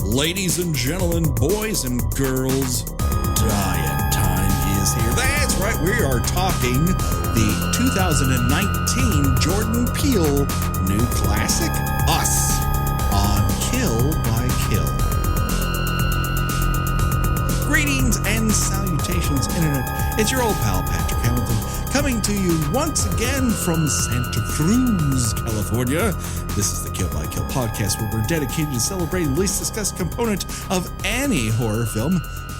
Ladies and gentlemen, boys and girls, dying time is here. That's right, we are talking the 2019 Jordan Peele new classic, Us, on Kill by Kill. Greetings and salutations, Internet. It's your old pal, Patrick Hamilton, coming to you once again from Santa Cruz, California. This is the Kill by Kill podcast, where we're dedicated to celebrating the least discussed component of any horror film,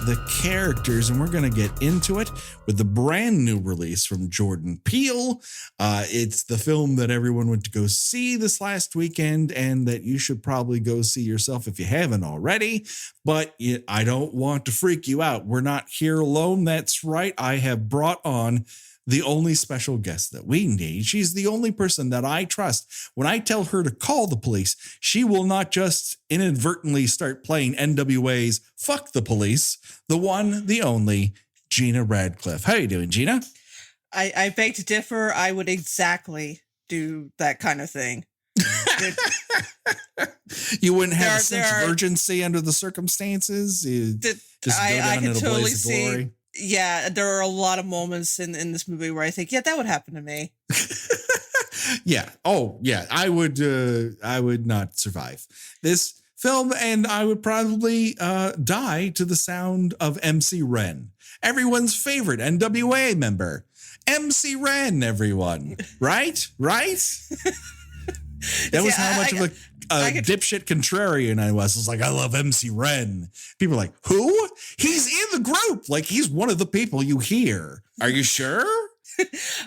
the characters, and we're going to get into it with the brand new release from Jordan Peele. It's the film that everyone went to go see this last weekend, and that you should probably go see yourself if you haven't already. But I don't want to freak you out. We're not here alone. That's right. I have brought on the only special guest that we need. She's the only person that I trust. When I tell her to call the police, she will not just inadvertently start playing NWA's Fuck the Police. The one, the only, Gena Radcliffe. How are you doing, Gena? I beg to differ. I would exactly do that kind of thing. You wouldn't have a sense of urgency under the circumstances? You just go down in a blaze of glory? Yeah, there are a lot of moments in this movie where I think, yeah, that would happen to me. Yeah. Oh, yeah. I would not survive this film, and I would probably die to the sound of MC Ren, everyone's favorite NWA member. MC Ren, everyone. Right? That was how much of a dipshit contrarian I was. I was like, I love MC Ren. People are like, who? He's in the group. Like, he's one of the people you hear. Are you sure?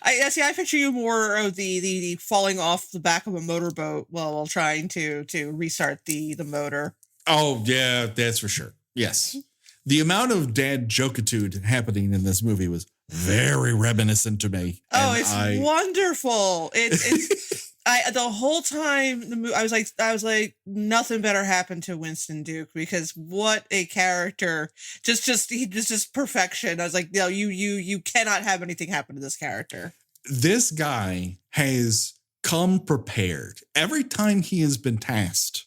I picture you more of the falling off the back of a motorboat while trying to restart the motor. Oh, yeah, that's for sure. Yes. The amount of dad jokitude happening in this movie was very reminiscent to me. Oh, it's wonderful. It's the whole time I was like, nothing better happened to Winston Duke, because what a character! Just perfection. I was like, no, you cannot have anything happen to this character. This guy has come prepared every time he has been tasked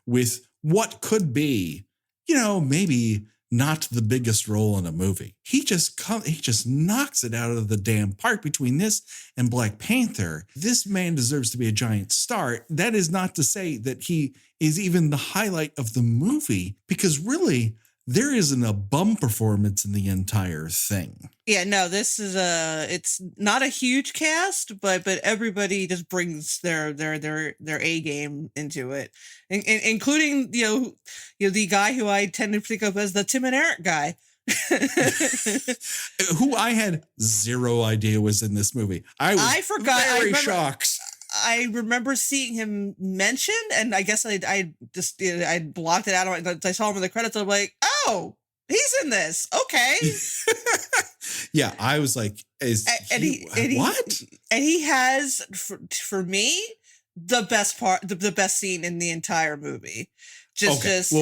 with what could be, maybe not the biggest role in a movie. He just knocks it out of the damn park between this and Black Panther. This man deserves to be a giant star. That is not to say that he is even the highlight of the movie, because really there isn't a bum performance in the entire thing. Yeah, no, it's not a huge cast, but everybody just brings their A game into it, including the guy who I tend to think of as the Tim and Eric guy, who I had zero idea was in this movie. I forgot. Very shocked. I remember seeing him mentioned, and I guess I blocked it out. I saw him in the credits. I'm like, oh, he's in this. Okay. Yeah, I was like, what? And he has, for me, the best part, the best scene in the entire movie. Yes,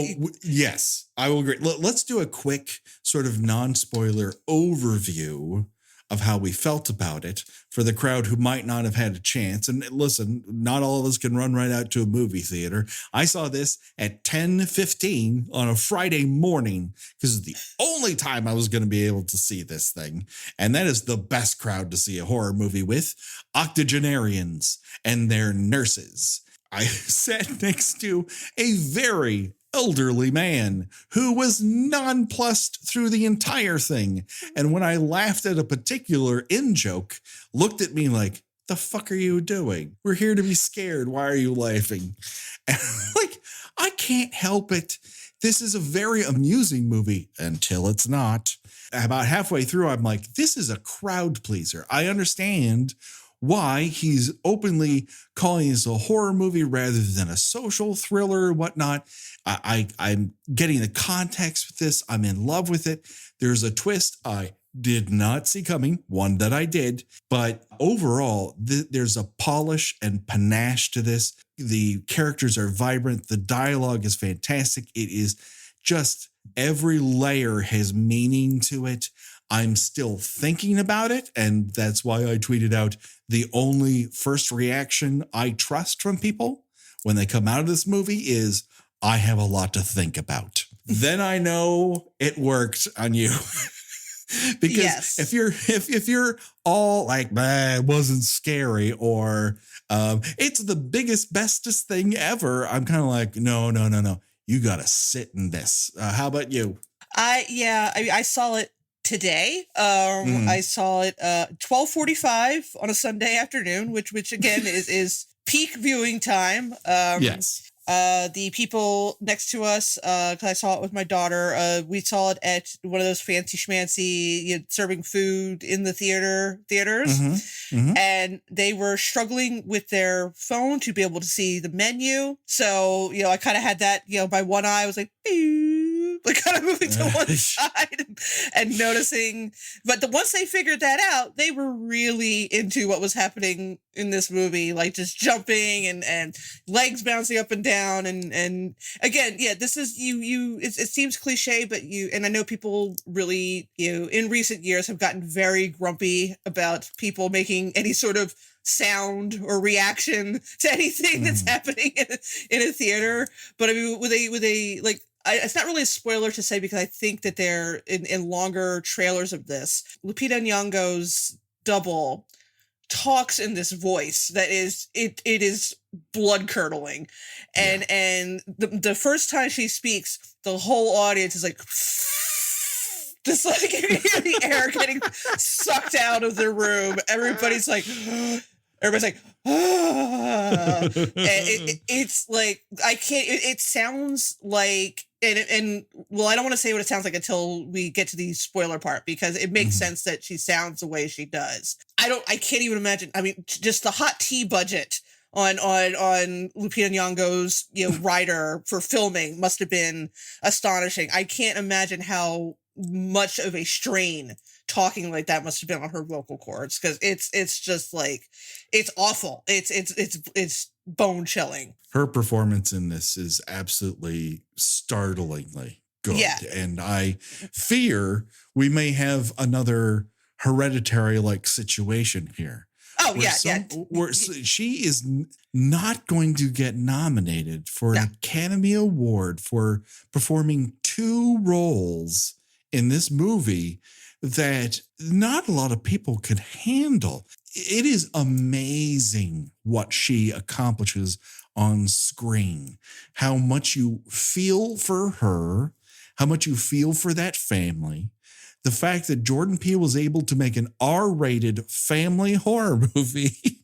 I will agree. Let's do a quick sort of non-spoiler overview of how we felt about it for the crowd who might not have had a chance. And listen, not all of us can run right out to a movie theater. I saw this at 10:15 on a Friday morning, because it's the only time I was going to be able to see this thing. And that is the best crowd to see a horror movie with: octogenarians and their nurses. I sat next to a very elderly man who was nonplussed through the entire thing. And when I laughed at a particular in-joke, looked at me like, the fuck are you doing? We're here to be scared. Why are you laughing? And like, I can't help it. This is a very amusing movie until it's not. About halfway through, I'm like, this is a crowd pleaser. I understand why he's openly calling this a horror movie rather than a social thriller or whatnot. I'm getting the context with this. I'm in love with it. There's a twist I did not see coming, one that I did. But overall, there's a polish and panache to this. The characters are vibrant. The dialogue is fantastic. It is just every layer has meaning to it. I'm still thinking about it, and that's why I tweeted out the only first reaction I trust from people when they come out of this movie is, I have a lot to think about. Then I know it worked on you. Because if you're all like, it wasn't scary, or it's the biggest, bestest thing ever, I'm kind of like, no. You got to sit in this. How about you? I saw it today. I saw it 12:45 on a Sunday afternoon, which again is peak viewing time. Yes. The people next to us, because I saw it with my daughter, we saw it at one of those fancy schmancy serving food in the theaters, and they were struggling with their phone to be able to see the menu. So I kind of had that. My one eye was like, like kind of moving to one side and noticing. But once they figured that out, they were really into what was happening in this movie, like just jumping and legs bouncing up and down. And again, this is it seems cliche, but and I know people really, in recent years have gotten very grumpy about people making any sort of sound or reaction to anything that's happening in a theater. But I mean, with a like, it's not really a spoiler to say, because I think that they're in longer trailers of this. Lupita Nyong'o's double talks in this voice that is it is blood curdling, and the first time she speaks, the whole audience is like, just like you hear the air getting sucked out of the room. Everybody's like, and it's like, I can't. It sounds like. And well, I don't want to say what it sounds like until we get to the spoiler part, because it makes sense that she sounds the way she does. I can't even imagine. I mean, just the hot tea budget on Lupita Nyong'o's writer for filming must have been astonishing. I can't imagine how much of a strain talking like that must have been on her vocal cords, because it's just like, it's awful. It's bone chilling. Her performance in this is absolutely startlingly good. Yeah. And I fear we may have another Hereditary like situation here. Oh, where she is not going to get nominated for an Academy Award for performing 2 roles in this movie that not a lot of people could handle. It is amazing what she accomplishes on screen, how much you feel for her, how much you feel for that family. The fact that Jordan Peele was able to make an R-rated family horror movie,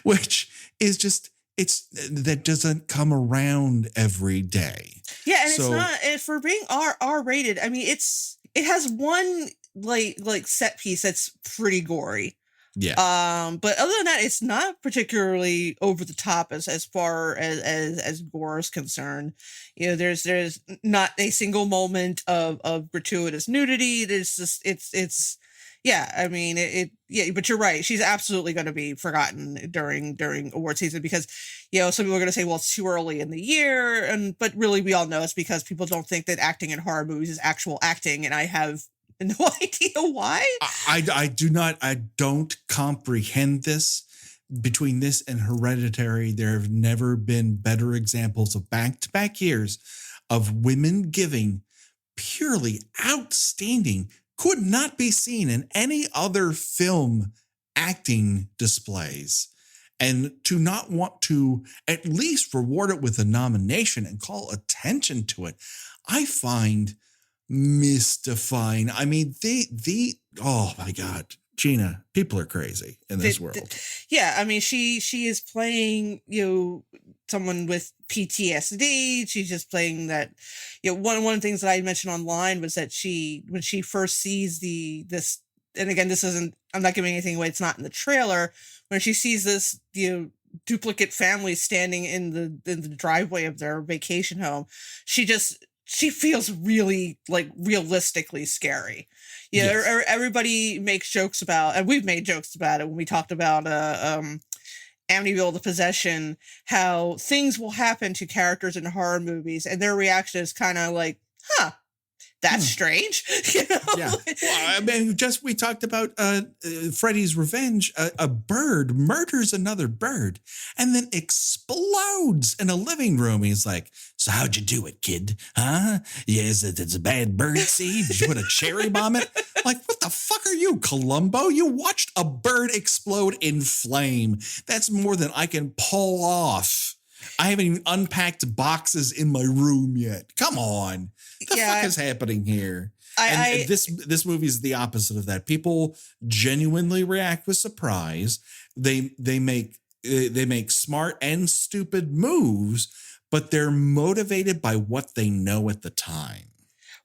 which is just, that doesn't come around every day. Yeah, and it's not, and for being R-rated, I mean, it has one like set piece that's pretty gory. Yeah. But other than that, it's not particularly over the top as far as gore is concerned. There's not a single moment of gratuitous nudity. There's just it's I mean but you're right. She's absolutely going to be forgotten during award season, because some people are going to say, well, it's too early in the year, but really we all know it's because people don't think that acting in horror movies is actual acting, and I have no idea why. I don't comprehend this. Between this and Hereditary, there have never been better examples of back-to-back years of women giving purely outstanding, could not be seen in any other film acting displays. And to not want to at least reward it with a nomination and call attention to it, I find mystifying. I mean, oh my God, Gena, people are crazy in this world. I mean, she is playing, someone with PTSD. She's just playing that, one of the things that I mentioned online was that when she first sees this, and again, I'm not giving anything away, it's not in the trailer, when she sees this, duplicate family standing in the driveway of their vacation home, she feels really like realistically scary. Yes. Everybody makes jokes about, and we've made jokes about it when we talked about Amityville: The Possession, how things will happen to characters in horror movies and their reaction is kind of like, that's strange. You know? Yeah. Well, I mean, we talked about Freddy's Revenge. A bird murders another bird and then explodes in a living room. He's like, so how'd you do it, kid? Huh? Yes, it's a bad bird seed. Did you put a cherry bomb in it? Like, what the fuck are you, Columbo? You watched a bird explode in flame. That's more than I can pull off. I haven't even unpacked boxes in my room yet. Come on. What the fuck is happening here? This movie is the opposite of that. People genuinely react with surprise. They make smart and stupid moves, but they're motivated by what they know at the time.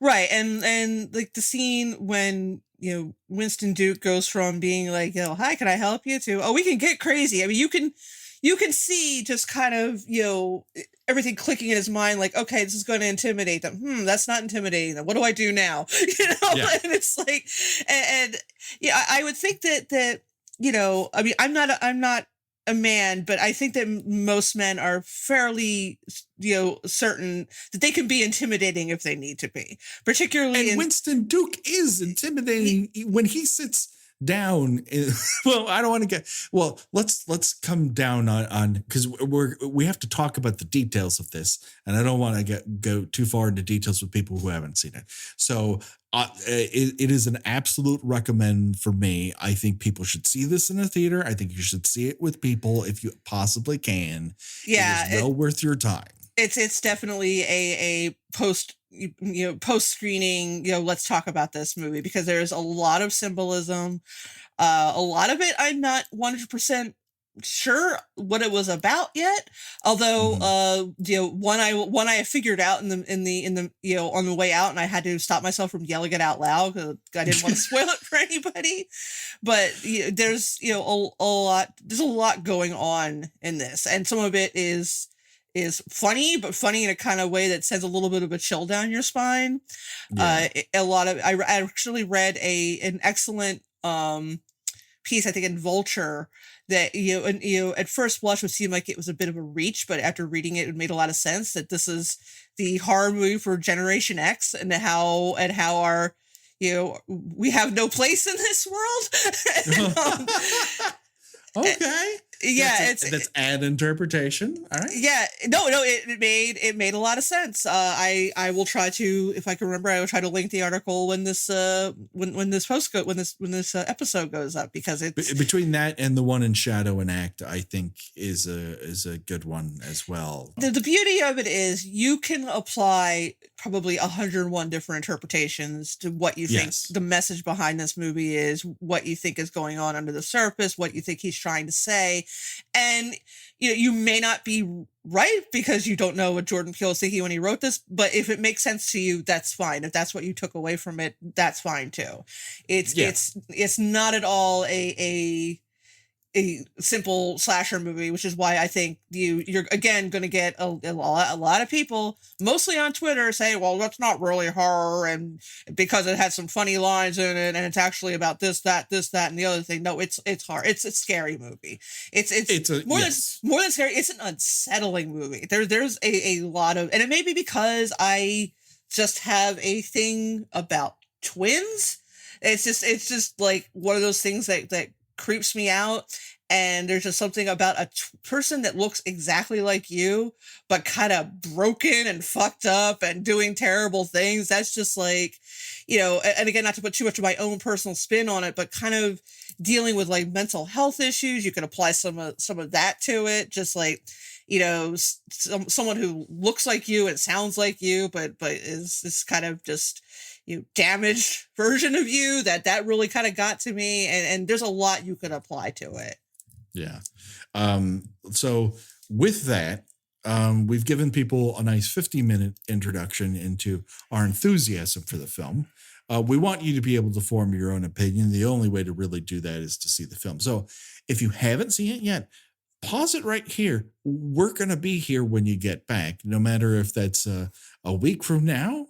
Right. And like the scene when, you know, Winston Duke goes from being like, you know, hi, can I help you, to, oh, we can get crazy. I mean, you can see just kind of, you know, everything clicking in his mind, like, okay, this is going to intimidate them. That's not intimidating them. What do I do now? You know, yeah. And it's like, and yeah, I would think that, you know, I mean, I'm not a man, but I think that most men are fairly, you know, certain that they can be intimidating if they need to be, particularly. And Winston Duke is intimidating when he sits down. Well, I don't want to get, well, let's come down on because we have to talk about the details of this, and I don't want to go too far into details with people who haven't seen it. So it is an absolute recommend for me. I think people should see this in a theater. I think you should see it with people if you possibly can. Yeah, it is well worth your time. It's definitely a post screening, you know, let's talk about this movie, because there's a lot of symbolism. A lot of it I'm not 100% sure what it was about yet. Although you know, one I figured out in the you know, on the way out, and I had to stop myself from yelling it out loud because I didn't want to spoil it for anybody. But you know, there's, you know, there's a lot going on in this, and some of it is funny, but funny in a kind of way that sends a little bit of a chill down your spine. Yeah. I actually read an excellent piece, I think, in Vulture, that you know, at first blush would seem like it was a bit of a reach, but after reading it, it made a lot of sense that this is the horror movie for Generation X, and how our, you know, we have no place in this world. Okay. Yeah, that's an interpretation. All right. Yeah, no, it made a lot of sense. I will try to, if I can remember, I will try to link the article when this episode goes up, because it's between that and the one in Shadow and Act, I think is a good one as well. The beauty of it is you can apply probably 101 different interpretations to what you think the message behind this movie is, what you think is going on under the surface, what you think he's trying to say. And you know, you may not be right because you don't know what Jordan Peele was thinking when he wrote this, but if it makes sense to you, that's fine. If that's what you took away from it, that's fine too. It's not at all a simple slasher movie, which is why I think you're again going to get a lot of people, mostly on Twitter, say, well, that's not really horror, and because it had some funny lines in it, and it's actually about this, that, and the other thing. No, it's horror. It's a scary movie. It's more than scary. It's an unsettling movie. There's a lot of, and it may be because I just have a thing about twins. It's just like one of those things that creeps me out. And there's just something about a person that looks exactly like you, but kind of broken and fucked up and doing terrible things. That's just like, you know, and again, not to put too much of my own personal spin on it, but kind of dealing with like mental health issues. You can apply some of that to it. Just like, you know, someone who looks like you and sounds like you, but is this kind of just, you know, damaged version of you that really kind of got to me. And there's a lot you could apply to it. Yeah. So with that, we've given people a nice 50-minute introduction into our enthusiasm for the film. We want you to be able to form your own opinion. The only way to really do that is to see the film. So if you haven't seen it yet, pause it right here. We're going to be here when you get back, no matter if that's a week from now,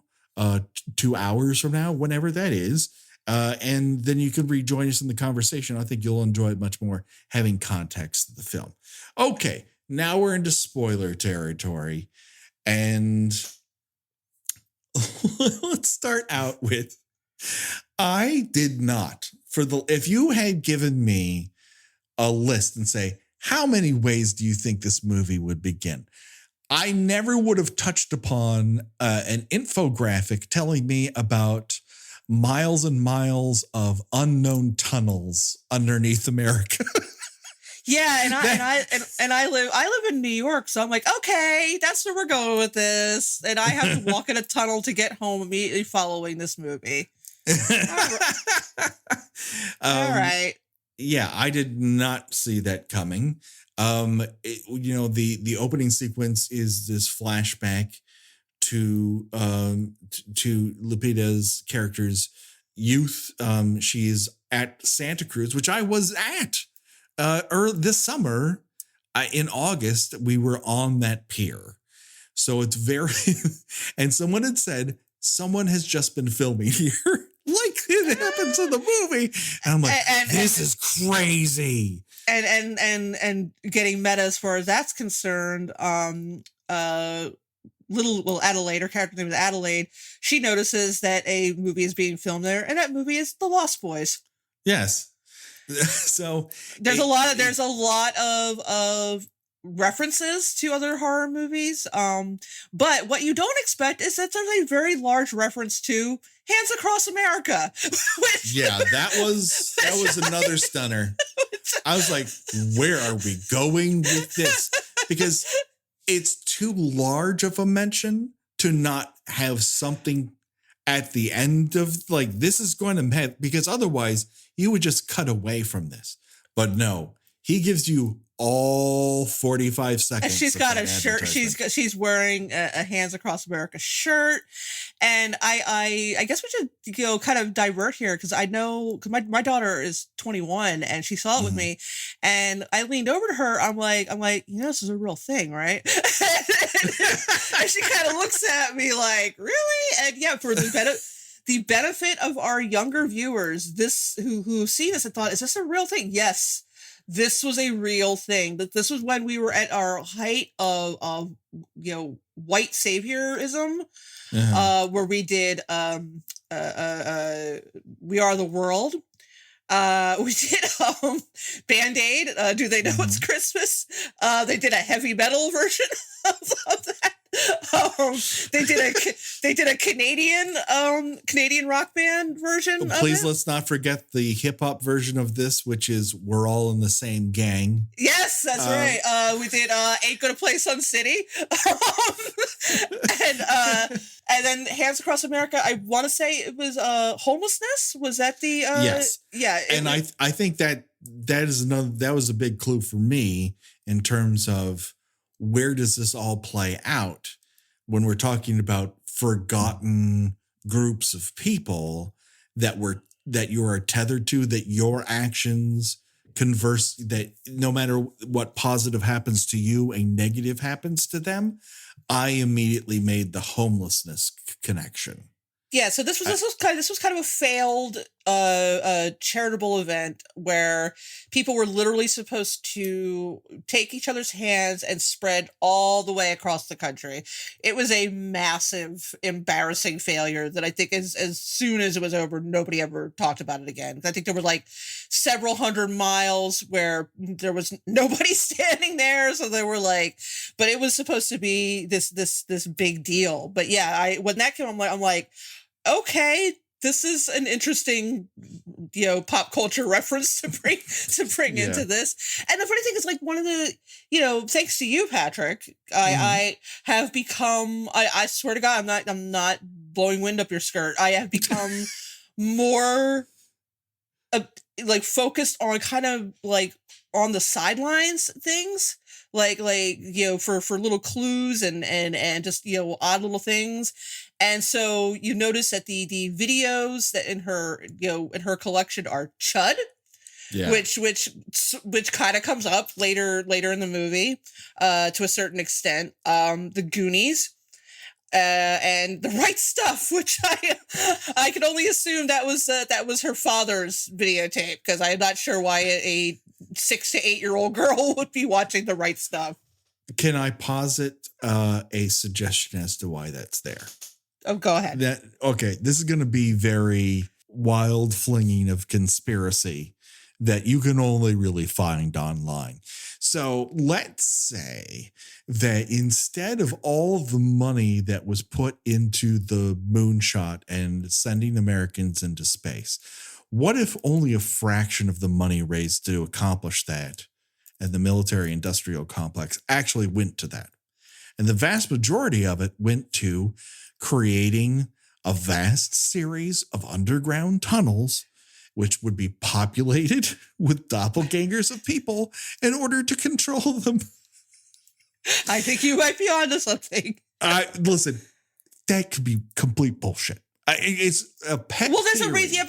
2 hours from now, whenever that is. And then you can rejoin us in the conversation. I think you'll enjoy it much more having context of the film. Okay, now we're into spoiler territory. And let's start out with, I did not, if you had given me a list and say, how many ways do you think this movie would begin? I never would have touched upon an infographic telling me about miles and miles of unknown tunnels underneath America. Yeah, and I live in New York, so I'm like, okay, that's where we're going with this. And I have to walk in a tunnel to get home immediately following this movie. All right. Yeah, I did not see that coming. The opening sequence is this flashback to Lupita's character's youth. She's at Santa Cruz, which I was at this summer. In August, we were on that pier. So it's very, and someone had said, someone has just been filming here. Like it happens in the movie. And I'm like, this is crazy. And getting meta as far as that's concerned, Adelaide, her character's name is Adelaide. She notices that a movie is being filmed there, and that movie is The Lost Boys. Yes. So there's a lot of references to other horror movies. But what you don't expect is that there's a very large reference to Hands Across America. That was another stunner. I was like, where are we going with this? Because it's too large of a mention to not have something at the end of, like, this is going to have, because otherwise you would just cut away from this. But no, he gives you all 45 seconds. And she's got a shirt. She's wearing a Hands Across America shirt. And I guess we should kind of divert here, because I know, because my daughter is 21 and she saw it with me, and I leaned over to her. I'm like, this is a real thing, right? And she kind of looks at me like, really? And yeah, for the benefit of our younger viewers, who see this and thought, is this a real thing? Yes. This was a real thing. That this was when we were at our height of white saviorism, where we did We Are the World. We did Band-Aid. Do They Know It's Christmas? They did a heavy metal version of that. They did a Canadian rock band version. Please, let's not forget the hip hop version of this, which is We're All in the Same Gang. Yes, that's right. We did Ain't Gonna Play Sun City, and then Hands Across America. I want to say it was homelessness. Was that the yes? Yeah, and I think that was a big clue for me in terms of, where does this all play out when we're talking about forgotten groups of people that you are tethered to, that your actions converse, that no matter what positive happens to you, a negative happens to them. I immediately made the homelessness connection. Yeah, so this was kind of a failed charitable event where people were literally supposed to take each other's hands and spread all the way across the country. It was a massive, embarrassing failure that I think as soon as it was over, nobody ever talked about it again. I think there were like several hundred miles where there was nobody standing there, so they were like, but it was supposed to be this big deal. But yeah, when that came, I'm like, okay, this is an interesting, pop culture reference to bring into this. And the funny thing is, like, one of the, thanks to you, Patrick, I have become, I swear to God, I'm not blowing wind up your skirt. I have become more focused on kind of like on the sidelines things. Like for little clues and just odd little things. And so you notice that the videos that in her collection are Chud, which kind of comes up later in the movie to a certain extent. The Goonies, and The Right Stuff, which I can only assume that was her father's videotape, because I'm not sure why a 6 to 8 year old girl would be watching The Right Stuff. Can I posit a suggestion as to why that's there? Oh, go ahead. This is going to be very wild flinging of conspiracy that you can only really find online. So let's say that instead of all of the money that was put into the moonshot and sending Americans into space, what if only a fraction of the money raised to accomplish that and the military industrial complex actually went to that? And the vast majority of it went to creating a vast series of underground tunnels, which would be populated with doppelgangers of people in order to control them. I think you might be onto something. Listen, that could be complete bullshit. It's a pet. Well, there's theory. a reason,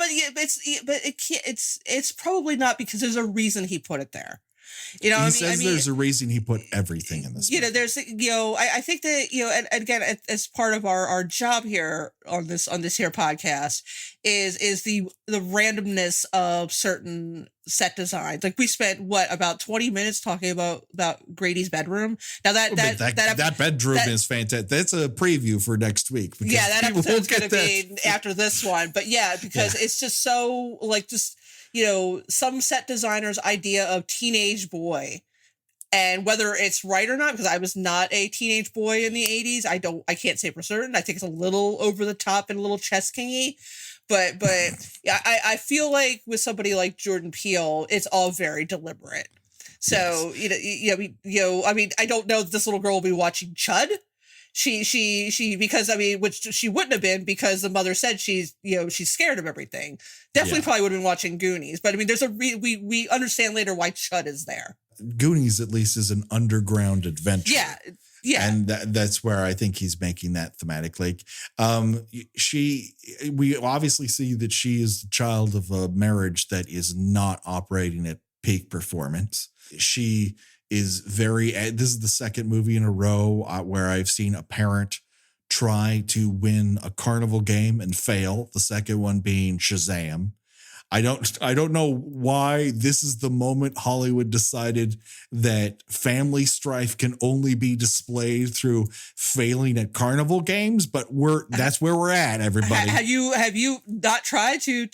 it's probably not, because there's a reason he put it there. You know, he says there's a reason he put everything in this. You know, there's, you know, I think that, you know, and again, as part of our job here on this here podcast is the randomness of certain set designs. Like we spent about 20 minutes talking about Grady's bedroom. Now that bedroom is fantastic. That's a preview for next week. Yeah, that episode's going to be after this one. But yeah, because it's just so like just, you know, some set designer's idea of teenage boy, and whether it's right or not, because I was not a teenage boy in the 80s. I can't say for certain. I think it's a little over the top and a little chess kingy, but yeah, I feel like with somebody like Jordan Peele, it's all very deliberate. So, yes. I mean, I don't know if this little girl will be watching Chud. She because I mean, which she wouldn't have been, because the mother said she's scared of everything. Definitely probably would have been watching Goonies, but I mean, there's we understand later why Chud is there. Goonies at least is an underground adventure. Yeah. And that's where I think he's making that thematic. Like, we obviously see that she is the child of a marriage that is not operating at peak performance. She is this is the second movie in a row where I've seen a parent try to win a carnival game and fail. The second one being Shazam. I don't know why this is the moment Hollywood decided that family strife can only be displayed through failing at carnival games, but that's where we're at, everybody. Have you not tried to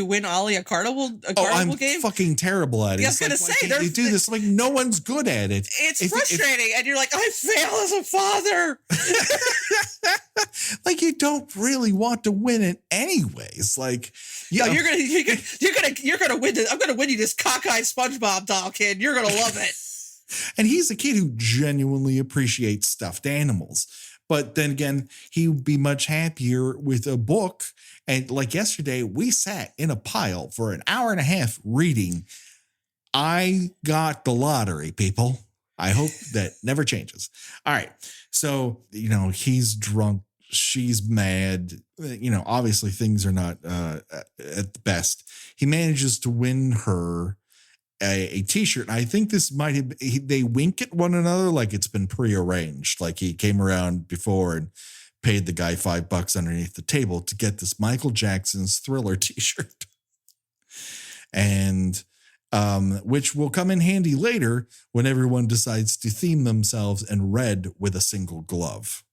win Ollie a carnival game? I'm fucking terrible at it. I was gonna say they do this like no one's good at it. It's frustrating, and you're like, I fail as a father. Like, you don't really want to win it anyways. Like, no, you're gonna win this. I'm gonna win you this cockeyed SpongeBob doll, kid. You're gonna love it. And he's a kid who genuinely appreciates stuffed animals. But then again, he would be much happier with a book. And like yesterday, we sat in a pile for an hour and a half reading. I got the lottery, people. I hope that never changes. All right. So, he's drunk. She's mad. Obviously things are not at the best. He manages to win her a t-shirt. I think this might have, they wink at one another like it's been prearranged. Like he came around before and paid the guy $5 underneath the table to get this Michael Jackson's Thriller t-shirt. And which will come in handy later when everyone decides to theme themselves in red with a single glove.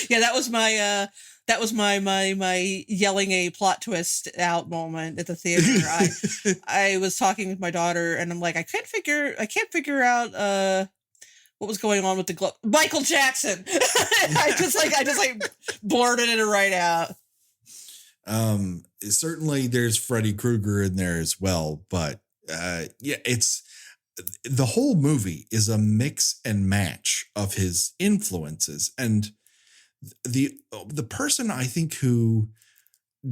Yeah, that was my yelling a plot twist out moment at the theater. I was talking with my daughter, and I'm like, I can't figure out what was going on with the glove. Michael Jackson. I just blurted it right out. Certainly there's Freddy Krueger in there as well, but it's the whole movie is a mix and match of his influences. And the person I think who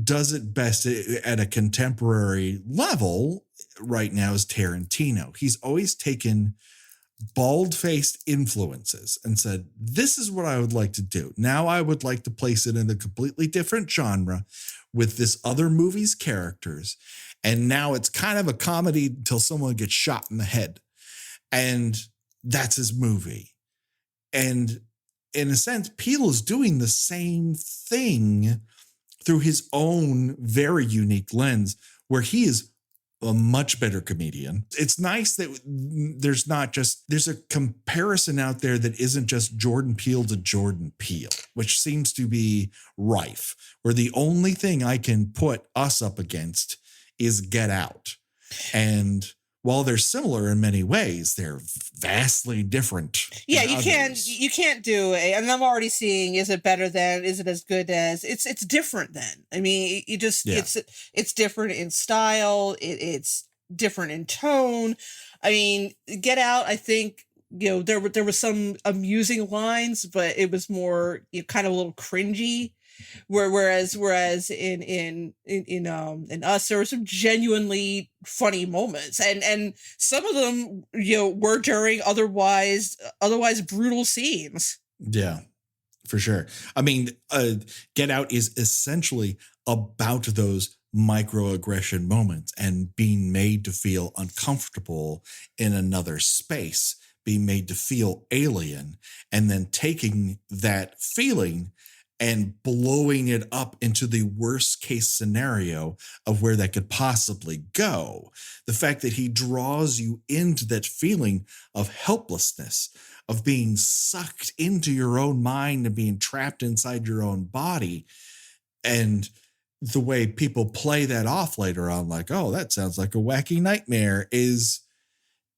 does it best at a contemporary level right now is Tarantino. He's always taken bald-faced influences and said, this is what I would like to do. Now I would like to place it in a completely different genre with this other movie's characters. And now it's kind of a comedy until someone gets shot in the head. And that's his movie. And in a sense, Peele is doing the same thing through his own very unique lens, where he is a much better comedian. It's nice that there's a comparison out there that isn't just Jordan Peele to Jordan Peele, which seems to be rife, where the only thing I can put us up against is Get Out. And while they're similar in many ways, they're vastly different. Yeah, you can't do it. And I'm already seeing, is it better than, is it as good as? It's different then. I mean, you just it's different in style, it's different in tone. I mean, Get Out, I think, there were some amusing lines, but it was more kind of a little cringy. Whereas in Us, there were some genuinely funny moments, and some of them were during otherwise brutal scenes. Yeah, for sure. I mean, Get Out is essentially about those microaggression moments and being made to feel uncomfortable in another space, being made to feel alien, and then taking that feeling and blowing it up into the worst case scenario of where that could possibly go. The fact that he draws you into that feeling of helplessness, of being sucked into your own mind and being trapped inside your own body. And the way people play that off later on, like, oh, that sounds like a wacky nightmare, is,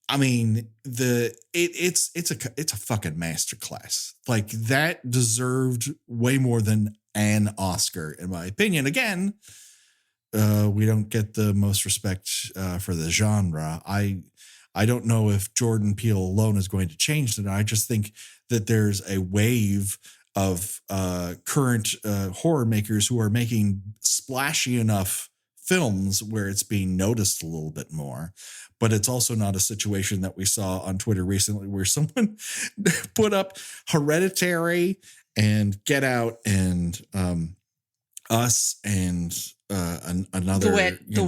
I mean, it's a fucking masterclass. Like, that deserved way more than an Oscar, in my opinion. Again, we don't get the most respect for the genre. I don't know if Jordan Peele alone is going to change that. I just think that there's a wave of current horror makers who are making splashy enough films where it's being noticed a little bit more. But it's also not a situation that we saw on Twitter recently where someone put up Hereditary and Get Out and Us and another The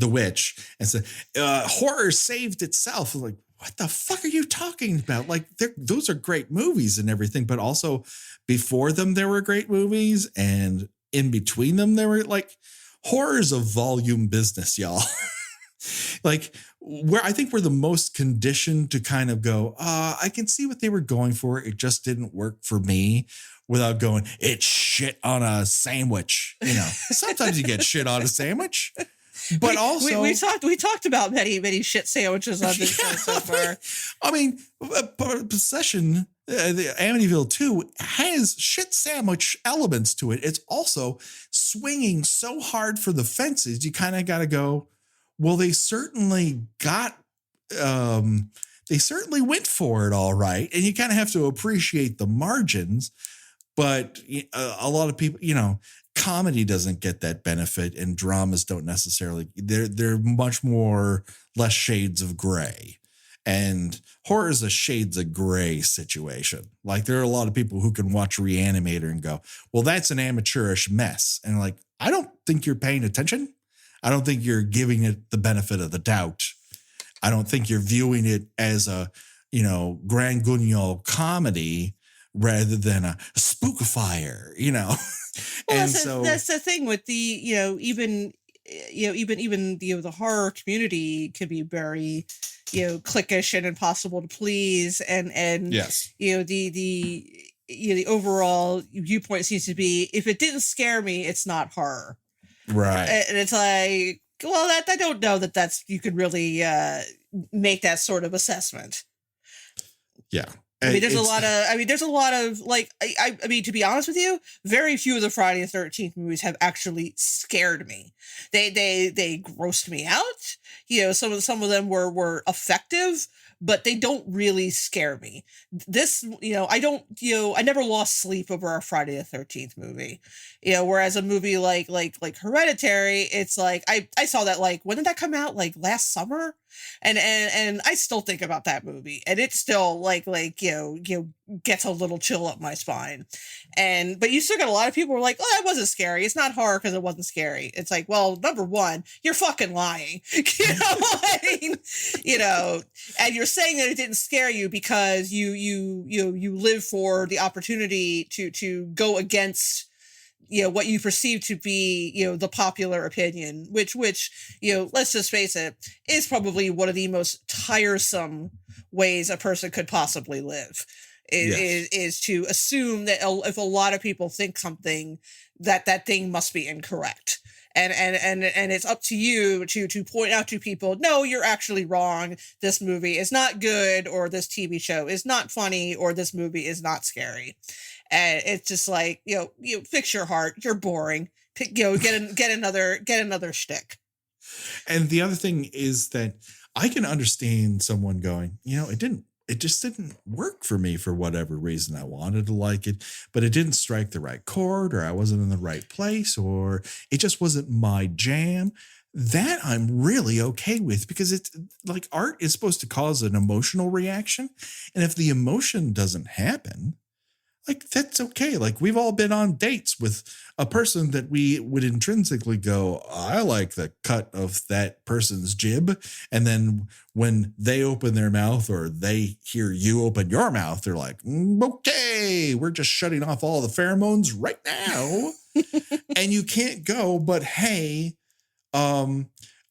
Witch, and said horror saved itself. Like, what the fuck are you talking about? Like, those are great movies and everything, but also before them there were great movies, and in between them there were, like, horror is a volume business, y'all. Like, where I think we're the most conditioned to kind of go, I can see what they were going for. It just didn't work for me, without going, it's shit on a sandwich. Sometimes you get shit on a sandwich, but also we talked about many shit sandwiches on this show so far. I mean, Possession, the Amityville 2 has shit sandwich elements to it. It's also swinging so hard for the fences. You kind of got to go, well, they certainly went for it all right. And you kind of have to appreciate the margins. But a lot of people, comedy doesn't get that benefit, and dramas don't necessarily. They're much more less shades of gray. And horror is a shades of gray situation. Like, there are a lot of people who can watch Reanimator and go, well, that's an amateurish mess. And like, I don't think you're paying attention. I don't think you're giving it the benefit of the doubt. I don't think you're viewing it as a, Grand Guignol comedy rather than a spookifier, Well, and that's the thing with the, even the horror community can be very, cliquish and impossible to please. And yes, the overall viewpoint seems to be, if it didn't scare me, it's not horror. Right. And it's like, well, that I don't know that's you could really make that sort of assessment. Yeah. I mean, there's a lot of like, I mean, to be honest with you, very few of the Friday the 13th movies have actually scared me. They grossed me out. Some of them were effective, but they don't really scare me. This, I never lost sleep over a Friday the 13th movie. Whereas a movie like Hereditary, it's like, I saw that, like, when did that come out? Like last summer? And I still think about that movie, and it's still like gets a little chill up my spine. But you still got a lot of people who are like, oh, that wasn't scary. It's not horror because it wasn't scary. It's like, well, number one, you're fucking lying. And you're saying that it didn't scare you because you live for the opportunity to go against what you perceive to be, the popular opinion, which, let's just face it, is probably one of the most tiresome ways a person could possibly live. Is to assume that if a lot of people think something, that thing must be incorrect. And it's up to you to point out to people, no, you're actually wrong. This movie is not good, or this TV show is not funny, or this movie is not scary. And it's just like, fix your heart. You're boring. Get another shtick. And the other thing is that I can understand someone going, it just didn't work for me for whatever reason. I wanted to like it, but it didn't strike the right chord, or I wasn't in the right place, or it just wasn't my jam. That I'm really okay with, because it's like art is supposed to cause an emotional reaction. And if the emotion doesn't happen, like, that's okay. Like, we've all been on dates with a person that we would intrinsically go, I like the cut of that person's jib. And then when they open their mouth, or they hear you open your mouth, they're like, okay, we're just shutting off all the pheromones right now. And you can't go, but hey,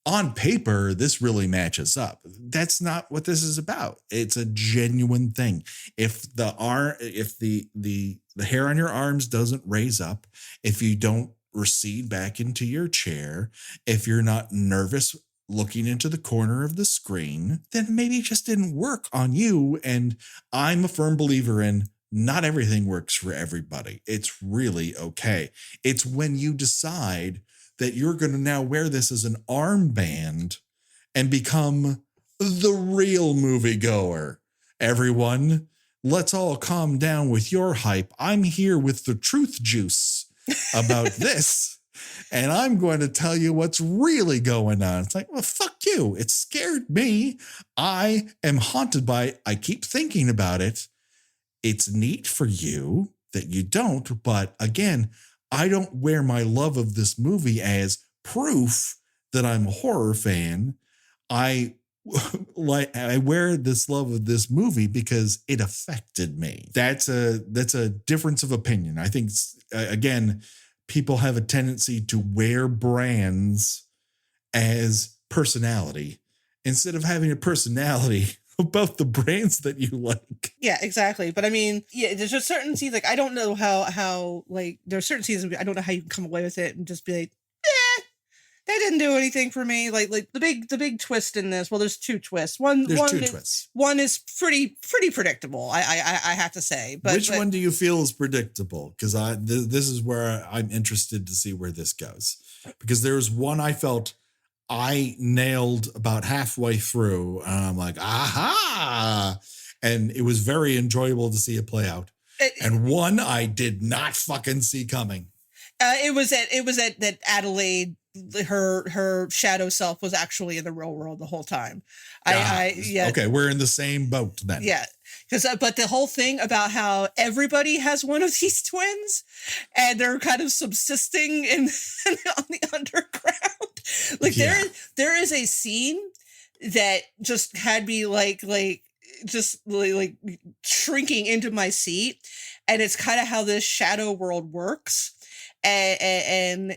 on paper, this really matches up. That's not what this is about. It's a genuine thing. If the hair on your arms doesn't raise up, if you don't recede back into your chair, if you're not nervous looking into the corner of the screen, then maybe it just didn't work on you. And I'm a firm believer in not everything works for everybody. It's really okay. It's when you decide that you're going to now wear this as an armband and become the real moviegoer. Everyone, let's all calm down with your hype. I'm here with the truth juice about this, and I'm going to tell you what's really going on. It's like, well, fuck you. It scared me. I am haunted by it. I keep thinking about it. It's neat for you that you don't, but again, I don't wear my love of this movie as proof that I'm a horror fan. I wear this love of this movie because it affected me. That's a difference of opinion. I think, again, people have a tendency to wear brands as personality instead of having a personality about the brands that you like. Yeah, exactly. But I mean, there's just certain scenes, like, I don't know how like, there's certain scenes, I don't know how you can come away with it and just be like, that didn't do anything for me. Like the big twist in this. Well, there's two twists. One is pretty predictable. I have to say. But which one do you feel is predictable? Because this is where I'm interested to see where this goes. Because there's one I felt I nailed about halfway through, and I'm like, aha! And it was very enjoyable to see it play out. And one I did not fucking see coming. It was that Adelaide, her shadow self, was actually in the real world the whole time. Okay, we're in the same boat then. Yeah. But the whole thing about how everybody has one of these twins, and they're kind of subsisting on the underground. Like, there is a scene that just had me like shrinking into my seat, and it's kind of how this shadow world works. And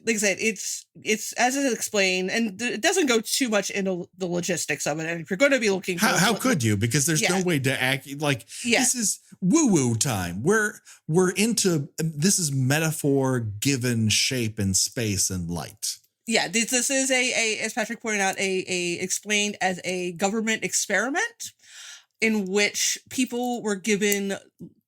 like I said, it's as it's explained, and it doesn't go too much into the logistics of it. And if you're going to be looking, how could you? Because there's no way to act like this is woo time. We're into this is metaphor given shape and space and light. Yeah, this is a as Patrick pointed out, a explained as a government experiment in which people were given,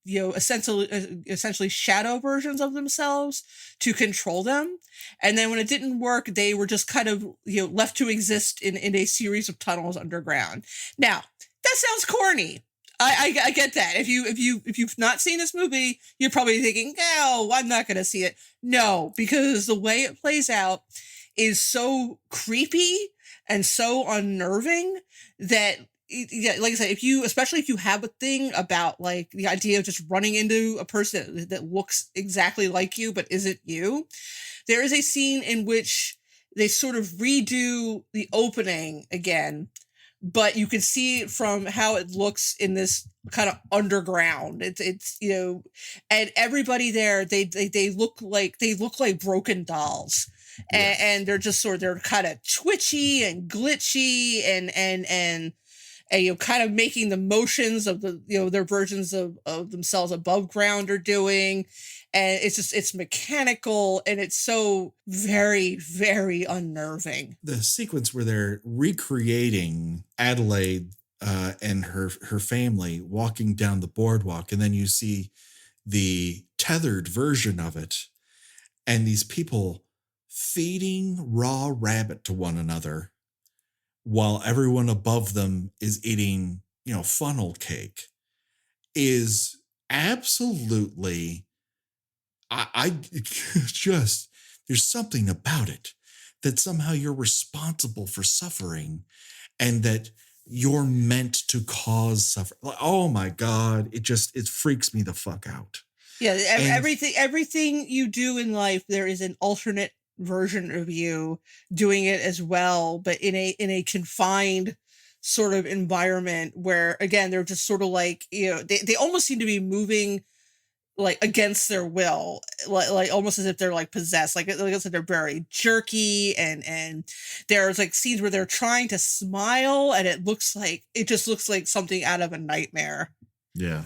essentially shadow versions of themselves to control them. And then when it didn't work, they were just kind of, left to exist in a series of tunnels underground. Now, that sounds corny. I get that. If you've not seen this movie, you're probably thinking, no, I'm not going to see it. No, because the way it plays out is so creepy and so unnerving that, like I said, especially if you have a thing about like the idea of just running into a person that looks exactly like you but isn't you, there is a scene in which they sort of redo the opening again, but you can see from how it looks in this kind of underground. It's and everybody there, they look like broken dolls. Yes. And they're just they're kind of twitchy and glitchy and kind of making the motions of the their versions of themselves above ground are doing. And it's mechanical, and it's so very, very unnerving. The sequence where they're recreating Adelaide and her family walking down the boardwalk, and then you see the tethered version of it, and these people feeding raw rabbit to one another while everyone above them is eating, funnel cake, is absolutely, I just, there's something about it that somehow you're responsible for suffering and that you're meant to cause suffering. Oh my God. It freaks me the fuck out. Yeah. Everything you do in life, there is an alternate version of you doing it as well, but in a confined sort of environment where, again, they're just sort of like, they almost seem to be moving like against their will, like almost as if they're like possessed, like I said, they're very jerky, and there's like scenes where they're trying to smile and it just looks like something out of a nightmare. Yeah.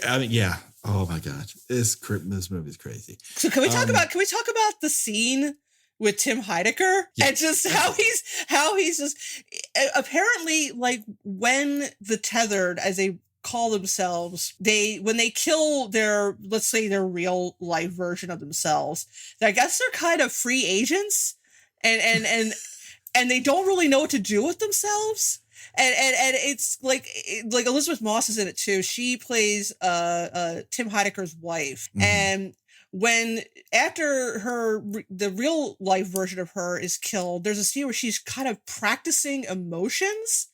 I mean, yeah. Oh my God. This movie's crazy. So can we talk about the scene with Tim Heidecker, yes, and just how he's just apparently, like, when the tethered, as they call themselves, when they kill their, let's say, their real life version of themselves, I guess they're kind of free agents, and they don't really know what to do with themselves. And it's like Elizabeth Moss is in it too. She plays Tim Heidecker's wife. Mm-hmm. And after the real life version of her is killed, there's a scene where she's kind of practicing emotions.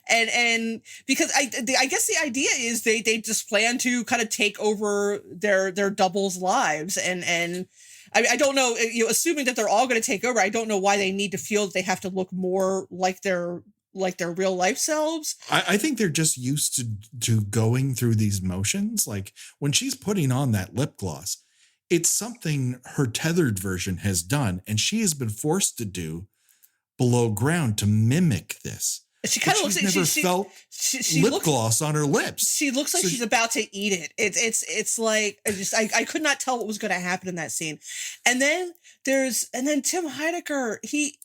And because I guess the idea is they just plan to kind of take over their doubles' lives. And I don't know, assuming that they're all going to take over, I don't know why they need to feel that they have to look more like their real life selves. I think they're just used to going through these motions. Like when she's putting on that lip gloss, it's something her tethered version has done, and she has been forced to do below ground to mimic this. She kind of looks like she felt lip gloss on her lips. She looks like she's about to eat it. It's like I could not tell what was going to happen in that scene. And then Tim Heidecker, he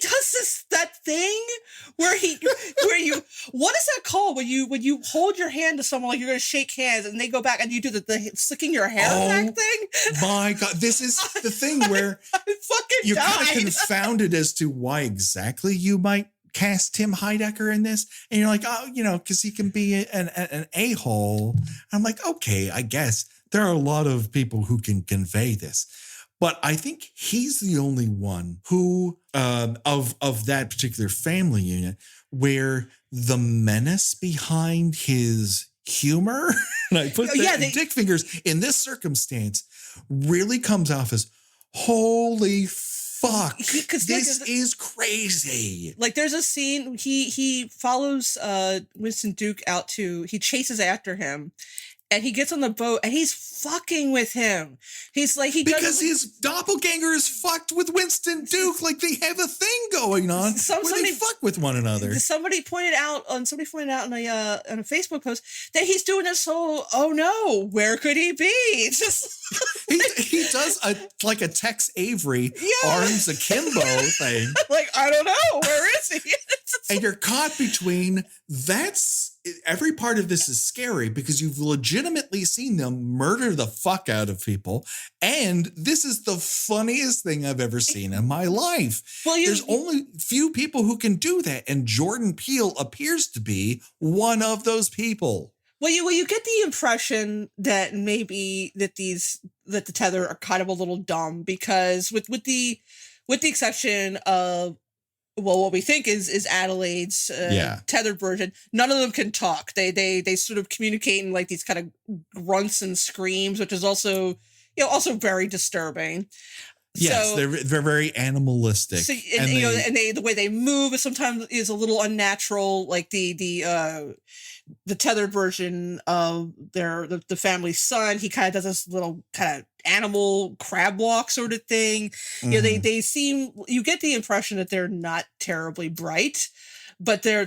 does that thing where what is that called when you hold your hand to someone like you're going to shake hands and they go back and you do the slicking your hair back thing? My God, this is the thing where you're kind of confounded as to why exactly you might cast Tim Heidecker in this, and you're like, oh, because he can be an a-hole. I'm like, okay, I guess there are a lot of people who can convey this. But I think he's the only one who, of that particular family unit, where the menace behind his humor, and I put dick fingers in this circumstance, really comes off as, holy fuck, this is crazy. Like there's a scene, he follows Winston Duke he chases after him. And he gets on the boat and he's fucking with him. He's like, because his doppelganger is fucked with Winston Duke. Like they have a thing going on where they fuck with one another. Somebody pointed out on a Facebook post that he's doing this whole, oh no, where could he be? It's just he does a Tex Avery arms akimbo thing. Like, I don't know, where is he? And you're caught between every part of this is scary because you've legitimately seen them murder the fuck out of people. And this is the funniest thing I've ever seen in my life. Well, there's only few people who can do that. And Jordan Peele appears to be one of those people. Well, you get the impression that maybe that the tether are kind of a little dumb because with the exception of, well, what we think is Adelaide's tethered version, none of them can talk. They sort of communicate in like these kind of grunts and screams, which is also very disturbing. Yes, So they're very animalistic. so, and you know, and they the way they move sometimes is a little unnatural. Like the tethered version of the family's son, he kind of does this little kind of animal crab walk sort of thing. You know, they seem, you get the impression that they're not terribly bright, but they're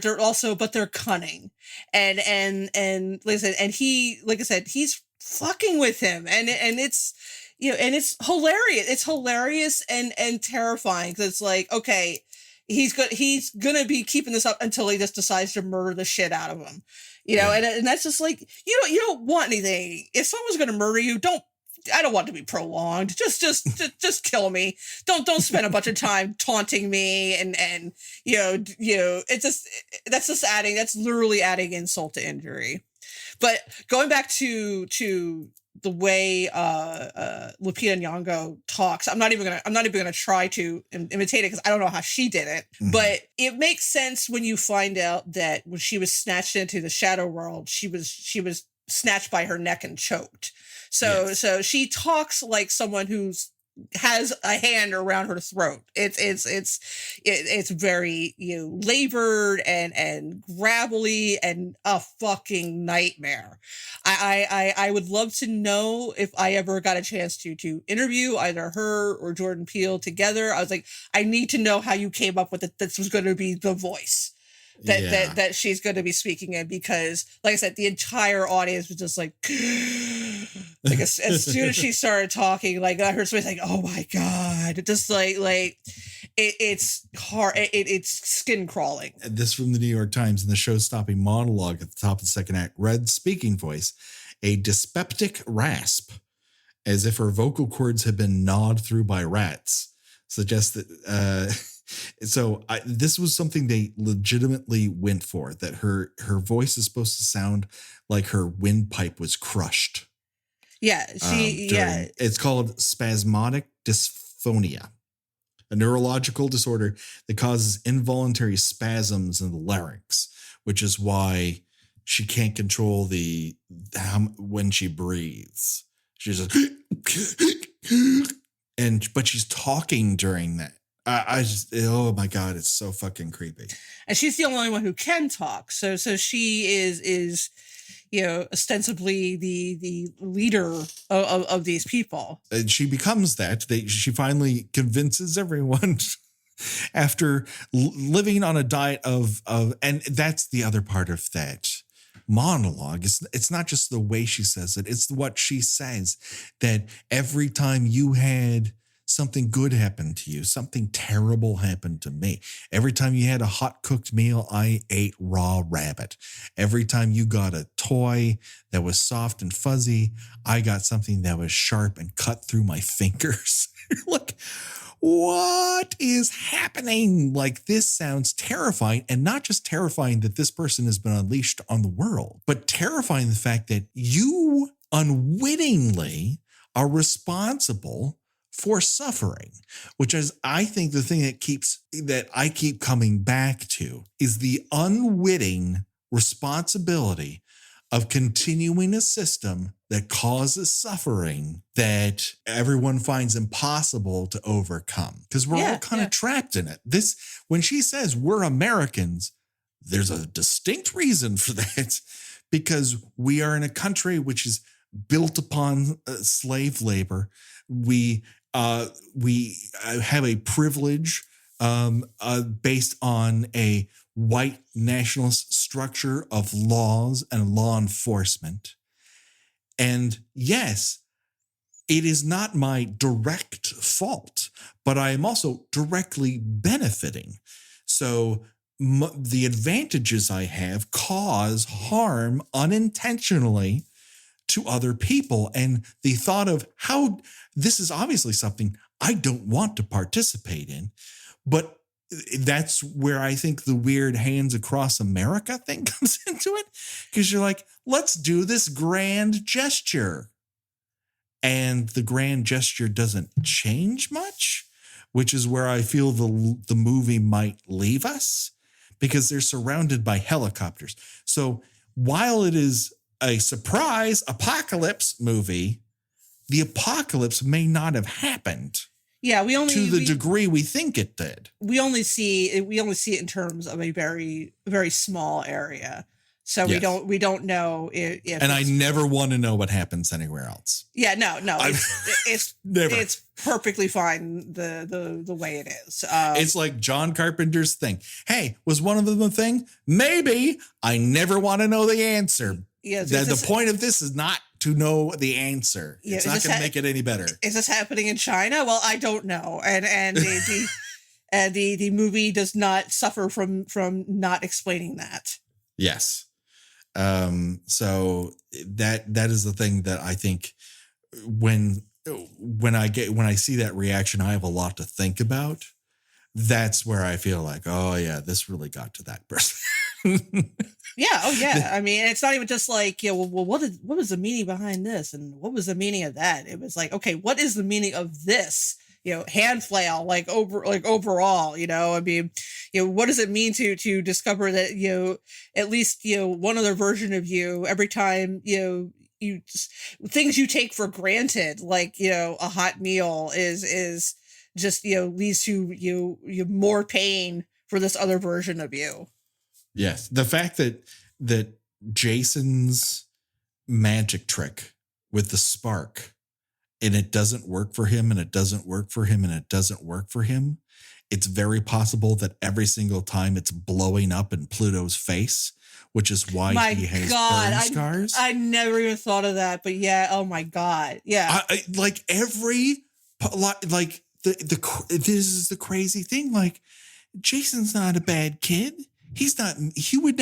cunning, and like I said, and he's fucking with him, and it's, you know, and it's hilarious. It's hilarious and terrifying, because it's like, okay, he's gonna be keeping this up until he just decides to murder the shit out of him, you know. And that's just like, you don't want anything. If someone's gonna murder you, I don't want it to be prolonged. Just kill me. Don't spend a bunch of time taunting me and you know that's literally adding insult to injury. But going back to the way Lupita Nyong'o talks, I'm not even gonna try to imitate it, because I don't know how she did it. But it makes sense when you find out that when she was snatched into the shadow world, she was snatched by her neck and choked. So she talks like someone who's has a hand around her throat. It's very, you know, labored and gravelly and a fucking nightmare. I would love to know, if I ever got a chance to interview either her or Jordan Peele together. I was like, I need to know how you came up with it. This was going to be the voice that she's going to be speaking in, because like I said, the entire audience was just like as soon as she started talking, like I heard somebody like, oh my God, just like it's hard. It's skin crawling. This from the New York Times: in the show-stopping monologue at the top of the second act, Red's speaking voice, a dyspeptic rasp, as if her vocal cords had been gnawed through by rats, suggests that this was something they legitimately went for, that her voice is supposed to sound like her windpipe was crushed. Yeah, it's called spasmodic dysphonia, a neurological disorder that causes involuntary spasms in the larynx, which is why she can't control when she breathes. She's just but she's talking during that. I just, oh my God, it's so fucking creepy. And she's the only one who can talk. So she is, you know, ostensibly the leader of these people. And she becomes that. She finally convinces everyone after living on a diet of, and that's the other part of that monologue. It's not just the way she says it. It's what she says, that every time you had something good happened to you, something terrible happened to me. Every time you had a hot cooked meal, I ate raw rabbit. Every time you got a toy that was soft and fuzzy, I got something that was sharp and cut through my fingers. Like, what is happening? Like, this sounds terrifying, and not just terrifying that this person has been unleashed on the world, but terrifying the fact that you unwittingly are responsible for suffering, which is, I think, the thing that I keep coming back to is the unwitting responsibility of continuing a system that causes suffering that everyone finds impossible to overcome, because we're all kind of trapped in it. When she says we're Americans, there's a distinct reason for that, because we are in a country which is built upon slave labor. We have a privilege based on a white nationalist structure of laws and law enforcement. And yes, it is not my direct fault, but I am also directly benefiting. So the advantages I have cause harm unintentionally to other people. And the thought of how this is obviously something I don't want to participate in, but that's where I think the weird hands across America thing comes into it, because you're like, let's do this grand gesture. And the grand gesture doesn't change much, which is where I feel the movie might leave us, because they're surrounded by helicopters. So while it is a surprise apocalypse movie, the apocalypse may not have happened. Yeah, to the degree we think it did. We only see it in terms of a very, very small area. So Yes. we don't know if and I never want to know what happens anywhere else. Yeah, no, it's never. It's perfectly fine the way it is. It's like John Carpenter's thing. Hey, was one of them a thing? Maybe. I never want to know the answer. Yeah, the point of this is not to know the answer. It's not going to make it any better. Is this happening in China? Well, I don't know. And the movie does not suffer from not explaining that. Yes. So that is the thing that I think when I see that reaction, I have a lot to think about. That's where I feel like, oh yeah, this really got to that person. Yeah. Oh yeah. I mean, it's not even just like, yeah, well, what was the meaning behind this? And what was the meaning of that? It was like, okay, what is the meaning of this? Hand flail, overall, I mean, what does it mean to discover that, at least, one other version of you every time, you just, things you take for granted, like, a hot meal is just, leads to you more pain for this other version of you. Yes. The fact that Jason's magic trick with the spark, and it doesn't work for him, and it doesn't work for him, and it doesn't work for him. It's very possible that every single time it's blowing up in Pluto's face, which is why he has burn scars. I never even thought of that, but yeah. Oh my God. Yeah. This is the crazy thing. Like, Jason's not a bad kid. He would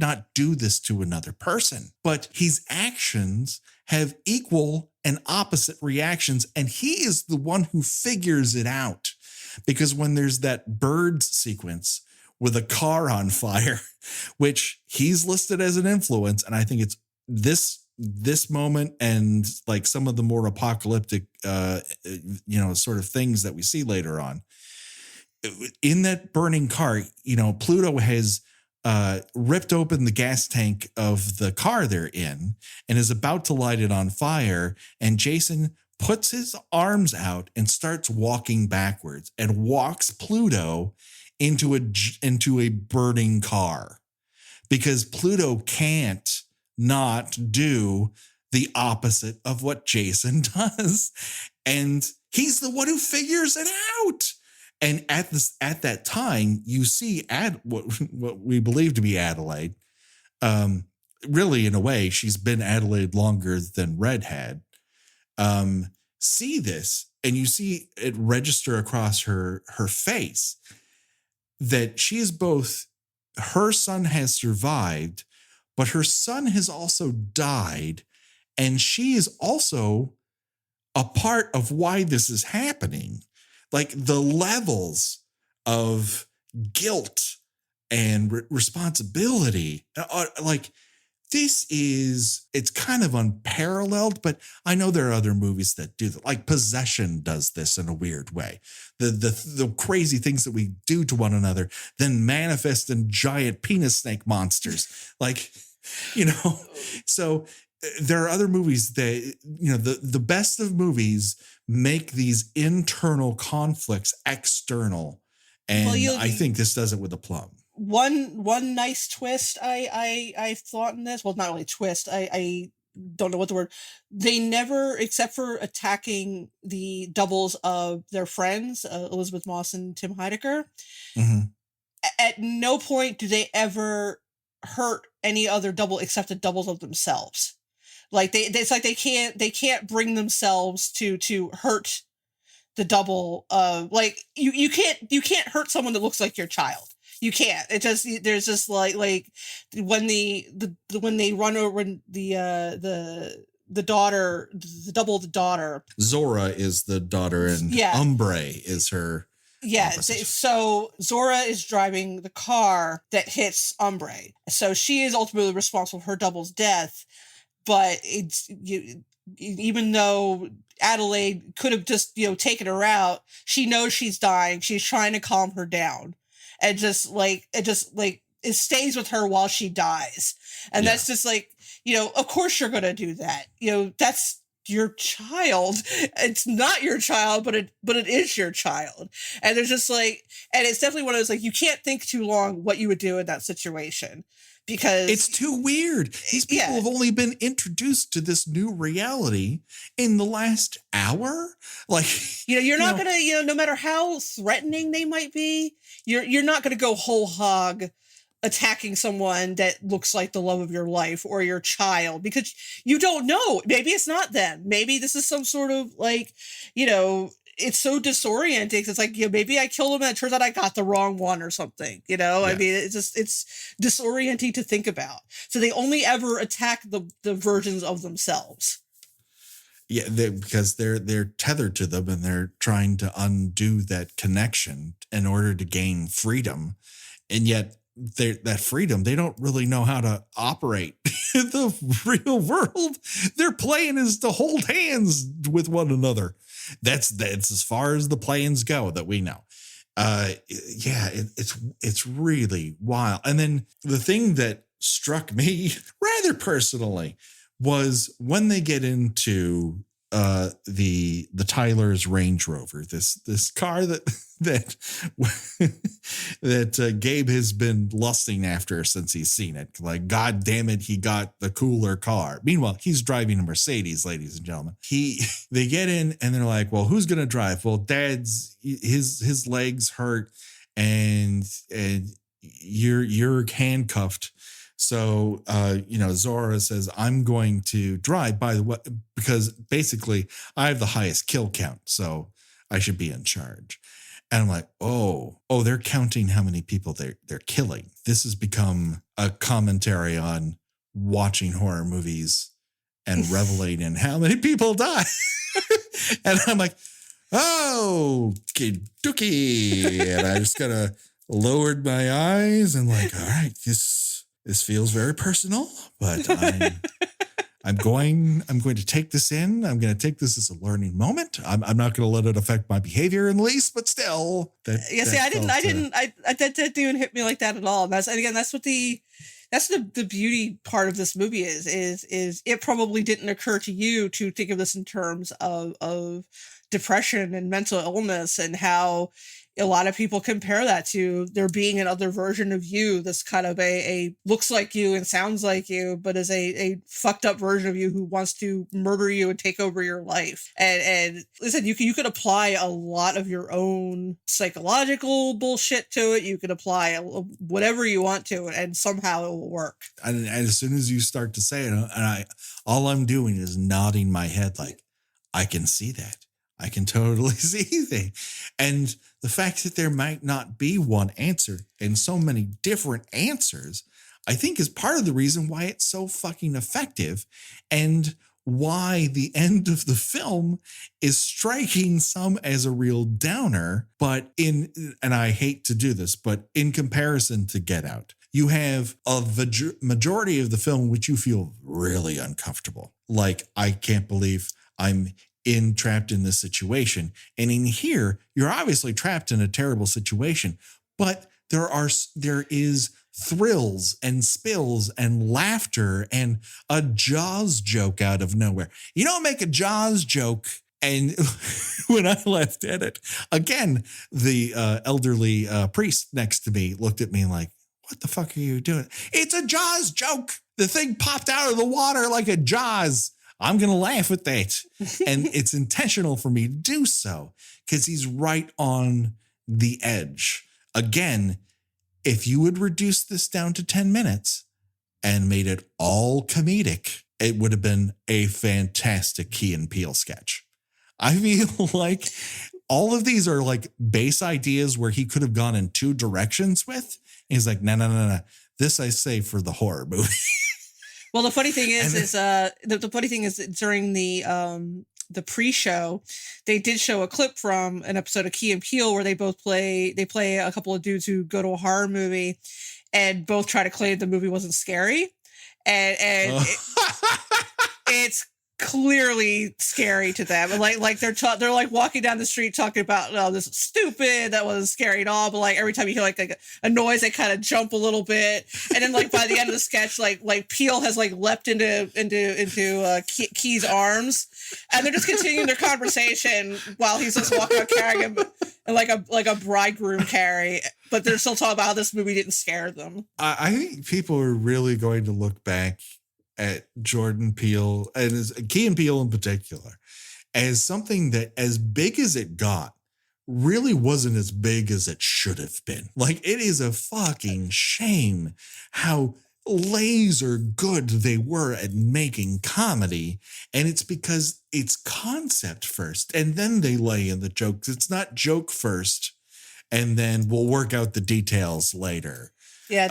not do this to another person, but his actions have equal and opposite reactions. And he is the one who figures it out, because when there's that birds sequence with a car on fire, which he's listed as an influence. And I think it's this moment and like some of the more apocalyptic, sort of things that we see later on. In that burning car, Pluto has ripped open the gas tank of the car they're in and is about to light it on fire. And Jason puts his arms out and starts walking backwards and walks Pluto into a burning car, because Pluto can't not do the opposite of what Jason does. And he's the one who figures it out. And at that time, you see what we believe to be Adelaide. Really, in a way, she's been Adelaide longer than Red had. See this, and you see it register across her face that she is both, her son has survived, but her son has also died, and she is also a part of why this is happening. Like, the levels of guilt and responsibility, it's kind of unparalleled, but I know there are other movies that do that. Like Possession does this in a weird way. The crazy things that we do to one another then manifest in giant penis snake monsters. So there are other movies that, the best of movies make these internal conflicts external. And I think this does it with a plum. One nice twist I thought in this, well, not really twist, I don't know what the word, they never, except for attacking the doubles of their friends, Elizabeth Moss and Tim Heidecker, mm-hmm. At no point do they ever hurt any other double except the doubles of themselves. Like it's like they can't bring themselves to hurt the double of, like, you can't hurt someone that looks like your child. You can't. It just, there's just like when when they run over the daughter, the double of the daughter. Zora is the daughter, and Umbre is her. Yeah. So Zora is driving the car that hits Umbre. So she is ultimately responsible for her double's death. But even though Adelaide could have just, taken her out, she knows she's dying. She's trying to calm her down. And it stays with her while she dies. And that's just of course you're going to do that. That's, your child. It's not your child, but it is your child. And there's just like, and it's definitely one of those, like, you can't think too long what you would do in that situation, because it's too weird. These people have only been introduced to this new reality in the last hour. Like, you're not going to, no matter how threatening they might be, you're not going to go whole hog attacking someone that looks like the love of your life or your child, because you don't know. Maybe it's not them. Maybe this is some sort of like, it's so disorienting. It's like, maybe I killed him and it turns out I got the wrong one or something, Yeah. I mean, it's disorienting to think about. So they only ever attack the versions of themselves. Yeah, because they're tethered to them and they're trying to undo that connection in order to gain freedom. And yet that freedom, they don't really know how to operate in the real world. Their plan is to hold hands with one another. That's as far as the plans go that we know. It's really wild. And then the thing that struck me rather personally was when they get into the Tyler's Range Rover, this car that Gabe has been lusting after since he's seen it. Like, God damn it, he got the cooler car. Meanwhile, he's driving a Mercedes, ladies and gentlemen. They get in and they're like, well, who's gonna drive? Well, Dad's his legs hurt and you're handcuffed. So, Zora says, I'm going to drive, by the way, because basically I have the highest kill count, so I should be in charge. And I'm like, oh, they're counting how many people they're killing. This has become a commentary on watching horror movies and reveling in how many people die. And I'm like, oh, dookie. And I just kind of lowered my eyes and like, all right, this feels very personal, but I'm going to take this in. I'm going to take this as a learning moment. I'm not going to let it affect my behavior in the least, but still. That didn't even hit me like that at all. And that's what that's the beauty part of this movie is it probably didn't occur to you to think of this in terms of depression and mental illness, and how a lot of people compare that to there being another version of you that's kind of a looks like you and sounds like you, but is a fucked up version of you who wants to murder you and take over your life. And listen, you could apply a lot of your own psychological bullshit to it. You could apply whatever you want to it, and somehow it will work. And as soon as you start to say it, and all I'm doing is nodding my head like, I can see that. I can totally see that. And the fact that there might not be one answer and so many different answers, I think is part of the reason why it's so fucking effective, and why the end of the film is striking some as a real downer. But and I hate to do this, but in comparison to Get Out, you have a majority of the film which you feel really uncomfortable. Like, I can't believe I'm trapped in this situation. And in here, you're obviously trapped in a terrible situation, but there is thrills and spills and laughter and a Jaws joke out of nowhere. You don't make a Jaws joke. And when I laughed at it, again, the elderly priest next to me looked at me like, what the fuck are you doing? It's a Jaws joke. The thing popped out of the water like a Jaws. I'm going to laugh at that. And it's intentional for me to do so because he's right on the edge. Again, if you would reduce this down to 10 minutes and made it all comedic, it would have been a fantastic Key and Peele sketch. I feel like all of these are like base ideas where he could have gone in two directions with. And he's like, no. This I say for the horror movie. Well, the funny thing is the funny thing is during the pre-show, they did show a clip from an episode of Key and Peele where they play a couple of dudes who go to a horror movie and both try to claim the movie wasn't scary. And it's clearly scary to them. And like they're like walking down the street talking about, oh, this is stupid, that wasn't scary at all. But like every time you hear like a noise, they kind of jump a little bit. And then like by the end of the sketch, like Peele has like leapt into Key's arms, and they're just continuing their conversation while he's just walking out carrying him and like a bridegroom carry. But they're still talking about how this movie didn't scare them. I think people are really going to look back at Jordan Peele and Key and Peele in particular as something that, as big as it got, really wasn't as big as it should have been. Like, it is a fucking shame how laser good they were at making comedy, and it's because it's concept first and then they lay in the jokes. It's not joke first and then we'll work out the details later. Yeah,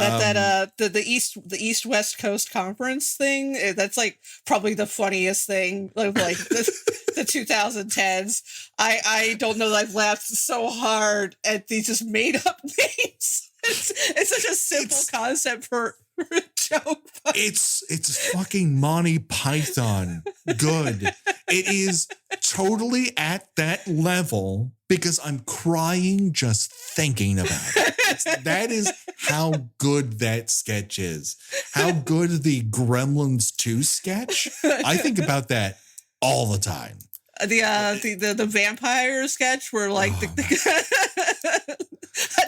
the East West Coast Conference thing, that's like probably the funniest thing of like the 2010s. I don't know that I've laughed so hard at these just made up names. It's such a simple concept for a joke. It's fucking Monty Python good. It is totally at that level because I'm crying just thinking about it. That is how good that sketch is. How good the Gremlins 2 sketch. I think about that all the time. The vampire sketch where like I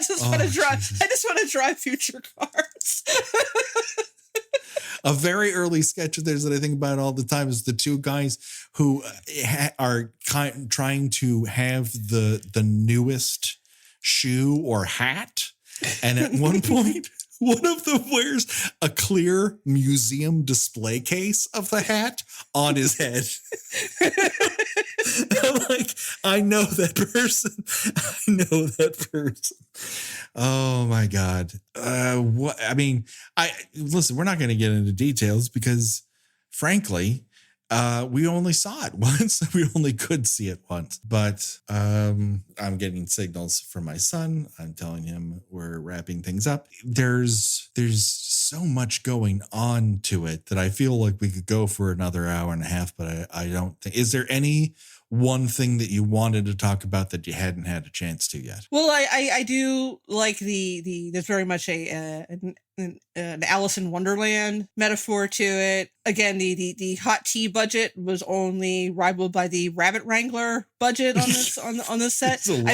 just want to drive future cars. A very early sketch of theirs that I think about all the time is the two guys who are trying to have the newest shoe or hat. And at one point, one of them wears a clear museum display case of the hat on his head. I'm like, I know that person. I know that person. Oh my God. Listen, we're not going to get into details because frankly, we only saw it once. We only could see it once, but I'm getting signals from my son. I'm telling him we're wrapping things up. There's so much going on to it that I feel like we could go for another hour and a half, but I don't think. Is there any one thing that you wanted to talk about that you hadn't had a chance to yet? Well, I do like there's very much an Alice in Wonderland metaphor to it. Again, the hot tea budget was only rivaled by the rabbit wrangler budget on this on this set. I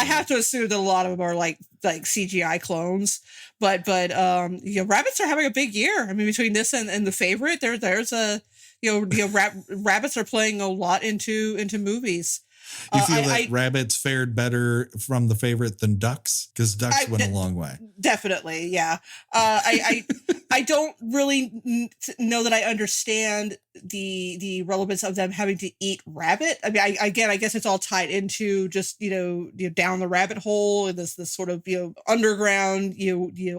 have to assume that a lot of them are like CGI clones, but rabbits are having a big year. I mean, between this and The Favorite, there's a rabbits are playing a lot into movies. You feel that rabbits fared better from The Favorite than ducks? Because ducks went a long way. Definitely, yeah. I don't really know that I understand the relevance of them having to eat rabbit. I mean, I guess it's all tied into just down the rabbit hole in this sort of underground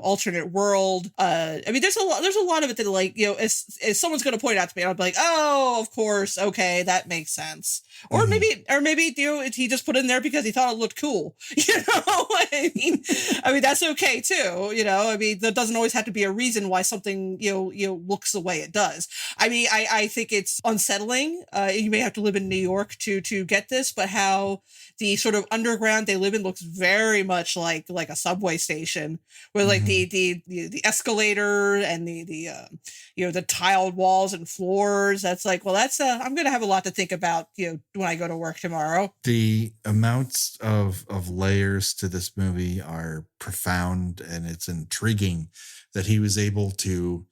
alternate world. I mean, there's a lot of it that like if someone's going to point it out to me, I'll be like, oh, of course, okay, that makes sense. Or maybe he just put it in there because he thought it looked cool. I mean that's okay too. I mean, there doesn't always have to be a reason why something looks the way it does. I mean, I think it's unsettling. You may have to live in New York to get this, but how the sort of underground they live in looks very much like a subway station, where like the escalator and the tiled walls and floors. That's like, well, that's I'm gonna have a lot to think about when I go to work tomorrow. The amounts of layers to this movie are profound, and it's intriguing that he was able to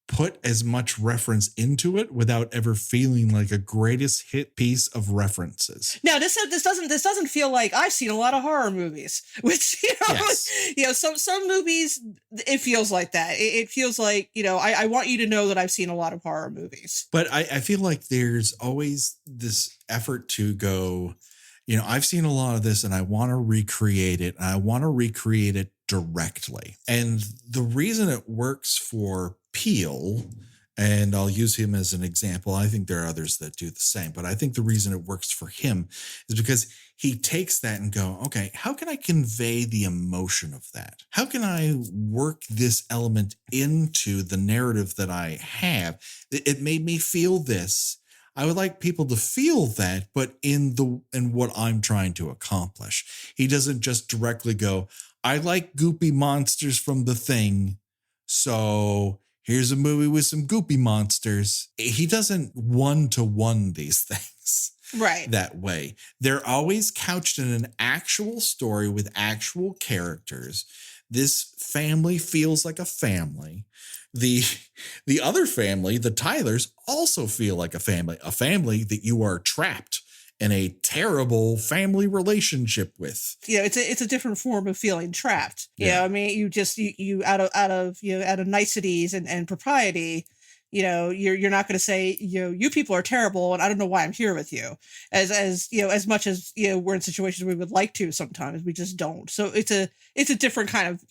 put as much reference into it without ever feeling like a greatest hit piece of references. Now, this doesn't feel like I've seen a lot of horror movies, which yes. Some movies it feels like that. It feels like I want you to know that I've seen a lot of horror movies. But I feel like there's always this effort to go, I've seen a lot of this and I want to recreate it, and I want to recreate it directly. And the reason it works for Peele, and I'll use him as an example, I think there are others that do the same, but I think the reason it works for him is because he takes that and go, okay, how can I convey the emotion of that? How can I work this element into the narrative that I have? It made me feel this. I would like people to feel that, but in what I'm trying to accomplish. He doesn't just directly go, I like goopy monsters from The Thing, so here's a movie with some goopy monsters. He doesn't one-to-one these things Right. that way. They're always couched in an actual story with actual characters. This family feels like a family. The other family, the Tylers, also feel like a family that you are trapped in a terrible family relationship with. It's a different form of feeling trapped. I mean, you out of niceties and propriety, you're not going to say, you people are terrible and I don't know why I'm here with you, as much as we're in situations we would like to, sometimes we just don't. So it's a different kind of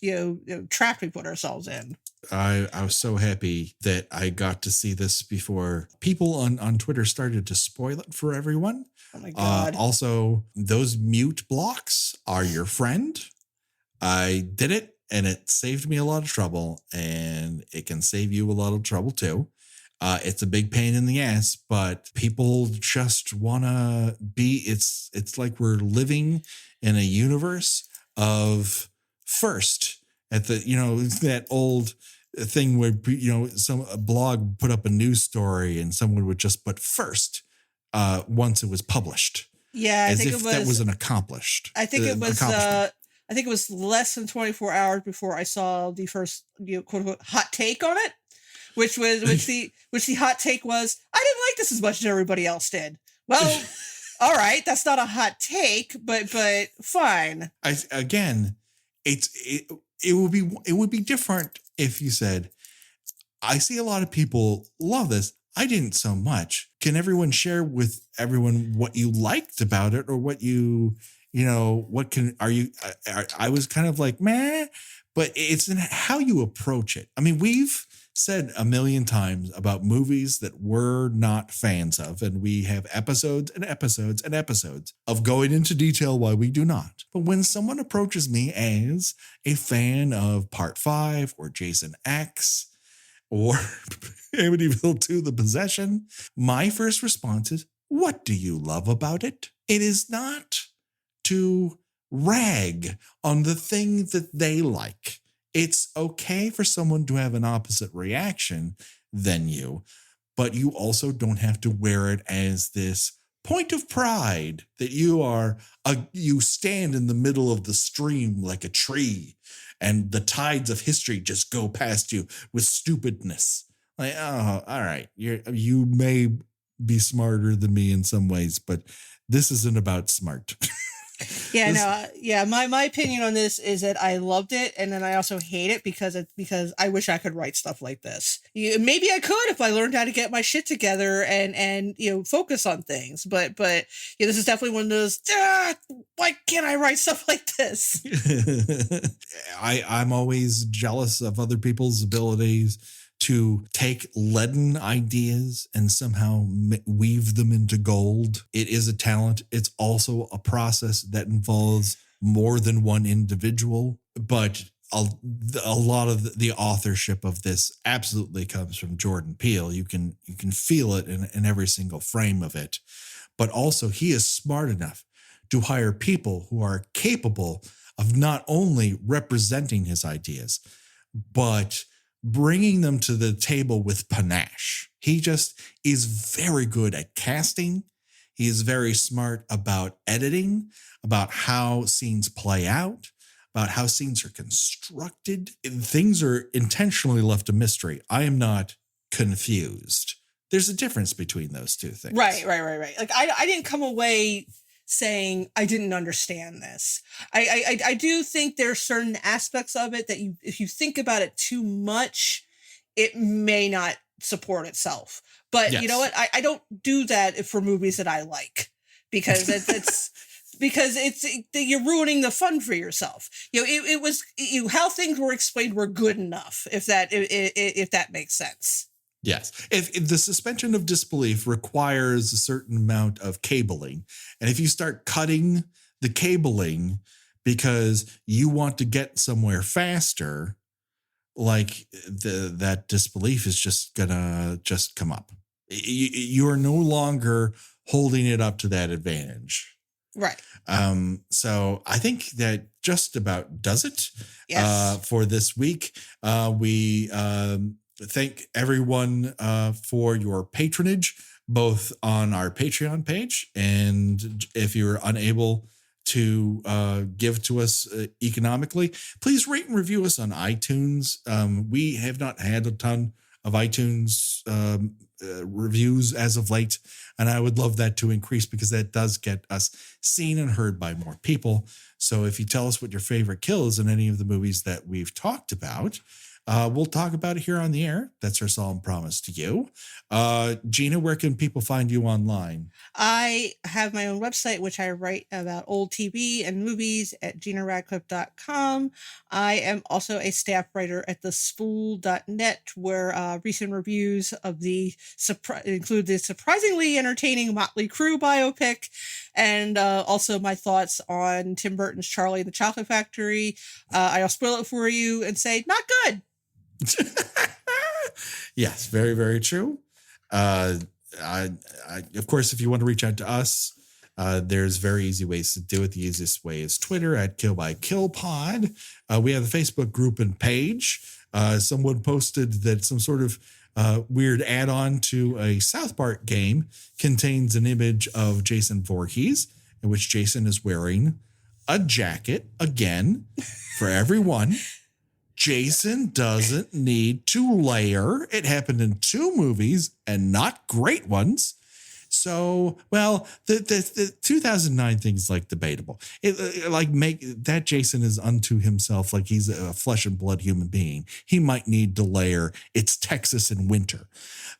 trap we put ourselves in. I was so happy that I got to see this before people on Twitter started to spoil it for everyone. Oh my God. Also, those mute blocks are your friend. I did it and it saved me a lot of trouble, and it can save you a lot of trouble too. It's a big pain in the ass, but people just want to be, it's like we're living in a universe of first at the, that old thing where, a blog put up a news story and someone would just put first once it was published. Yeah, as if that was an accomplished. I think it was. I think it was less than 24 hours before I saw the first, quote unquote, hot take on it, which the hot take was, I didn't like this as much as everybody else did. Well, all right, that's not a hot take, but fine. It would be different if you said, I see a lot of people love this. I didn't so much. Can everyone share with everyone what you liked about it, or what I was kind of like, meh, but it's in how you approach it. I mean, we've said a million times about movies that we're not fans of, and we have episodes and episodes and episodes of going into detail why we do not. But when someone approaches me as a fan of Part 5 or Jason X or Amityville 2, The Possession, my first response is, what do you love about it? It is not to rag on the thing that they like. It's okay for someone to have an opposite reaction than you, but you also don't have to wear it as this point of pride that you stand in the middle of the stream like a tree and the tides of history just go past you with stupidness. Like, oh, all right. You may be smarter than me in some ways, but this isn't about smart. My opinion on this is that I loved it, and then I also hate it because I wish I could write stuff like this. Maybe I could if I learned how to get my shit together and focus on things. But this is definitely one of those. Why can't I write stuff like this? I'm always jealous of other people's abilities to take leaden ideas and somehow weave them into gold. It is a talent. It's also a process that involves more than one individual, but a lot of the authorship of this absolutely comes from Jordan Peele. You can feel it in every single frame of it, but also he is smart enough to hire people who are capable of not only representing his ideas, but bringing them to the table with panache. He just is very good at casting. He is very smart about editing, about how scenes play out, about how scenes are constructed. Things are intentionally left a mystery. I am not confused. There's a difference between those two things. Right. Like I didn't come away saying I didn't understand this. I do think there are certain aspects of it that if you think about it too much, it may not support itself. But You know what? I don't do that for movies that I like, because it's because you're ruining the fun for yourself. It was how things were explained were good enough, if that makes sense. Yes. If the suspension of disbelief requires a certain amount of cabling, and if you start cutting the cabling because you want to get somewhere faster, like that disbelief is just gonna come up. You are no longer holding it up to that advantage. Right. So I think that just about does it for this week. We thank everyone for your patronage, both on our Patreon page, and if you're unable to give to us economically, please rate and review us on iTunes. We have not had a ton of iTunes reviews as of late, and I would love that to increase because that does get us seen and heard by more people. So if you tell us what your favorite kill is in any of the movies that we've talked about, we'll talk about it here on the air. That's our solemn promise to you. Gena, where can people find you online? I have my own website, which I write about old TV and movies at genaradcliffe.com. I am also a staff writer at thespool.net, where recent reviews of include the surprisingly entertaining Motley Crue biopic, and also my thoughts on Tim Burton's Charlie and the Chocolate Factory. I'll spoil it for you and say, not good. Yes, very, very true. Of course, if you want to reach out to us, there's very easy ways to do it. The easiest way is Twitter at Kill by Kill Pod. We have a Facebook group and page. Someone posted that some sort of weird add-on to a South Park game contains an image of Jason Voorhees, in which Jason is wearing a jacket again for everyone. Jason doesn't need to layer. It happened in 2 movies and not great ones. So, well, the 2009 thing is like debatable. Make that Jason is unto himself, like he's a flesh and blood human being. He might need to layer. It's Texas in winter.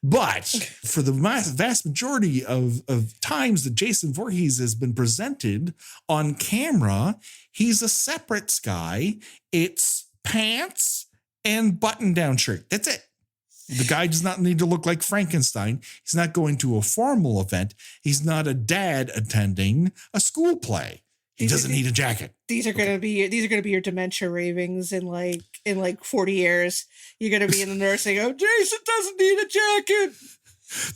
But for the vast majority of times that Jason Voorhees has been presented on camera, he's a separate guy. It's pants and button-down shirt. That's it. The guy does not need to look like Frankenstein. He's not going to a formal event. He's not a dad attending a school play. He doesn't need a jacket. These are gonna be your dementia ravings in like 40 years. You're gonna be in the nursing home. Jason doesn't need a jacket.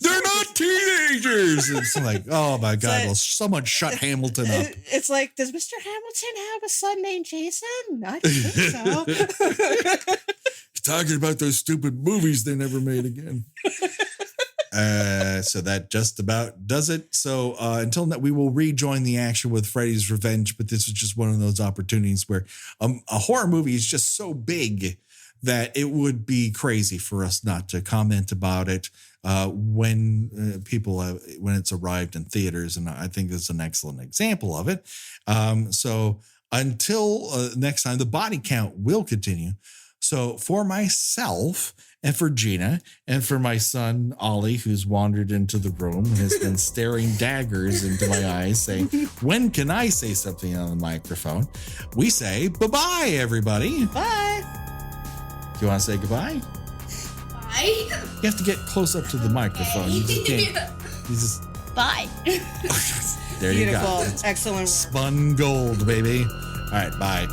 They're not teenagers. It's like, oh my God, will someone shut Hamilton up? It's like, does Mr. Hamilton have a son named Jason? I don't think so. He's talking about those stupid movies they never made again. So that just about does it. So until that, we will rejoin the action with Freddy's Revenge. But this was just one of those opportunities where a horror movie is just so big that it would be crazy for us not to comment about it when it's arrived in theaters. And I think it's an excellent example of it. So until next time, the body count will continue. So for myself and for Gena and for my son, Ollie, who's wandered into the room and has been staring daggers into my eyes saying, when can I say something on the microphone? We say, bye-bye, everybody. Bye. Do you want to say goodbye? Bye. You have to get close up to the microphone. You just can't. You just... Bye. There you go. Beautiful. Excellent. Spun gold, baby. All right, bye.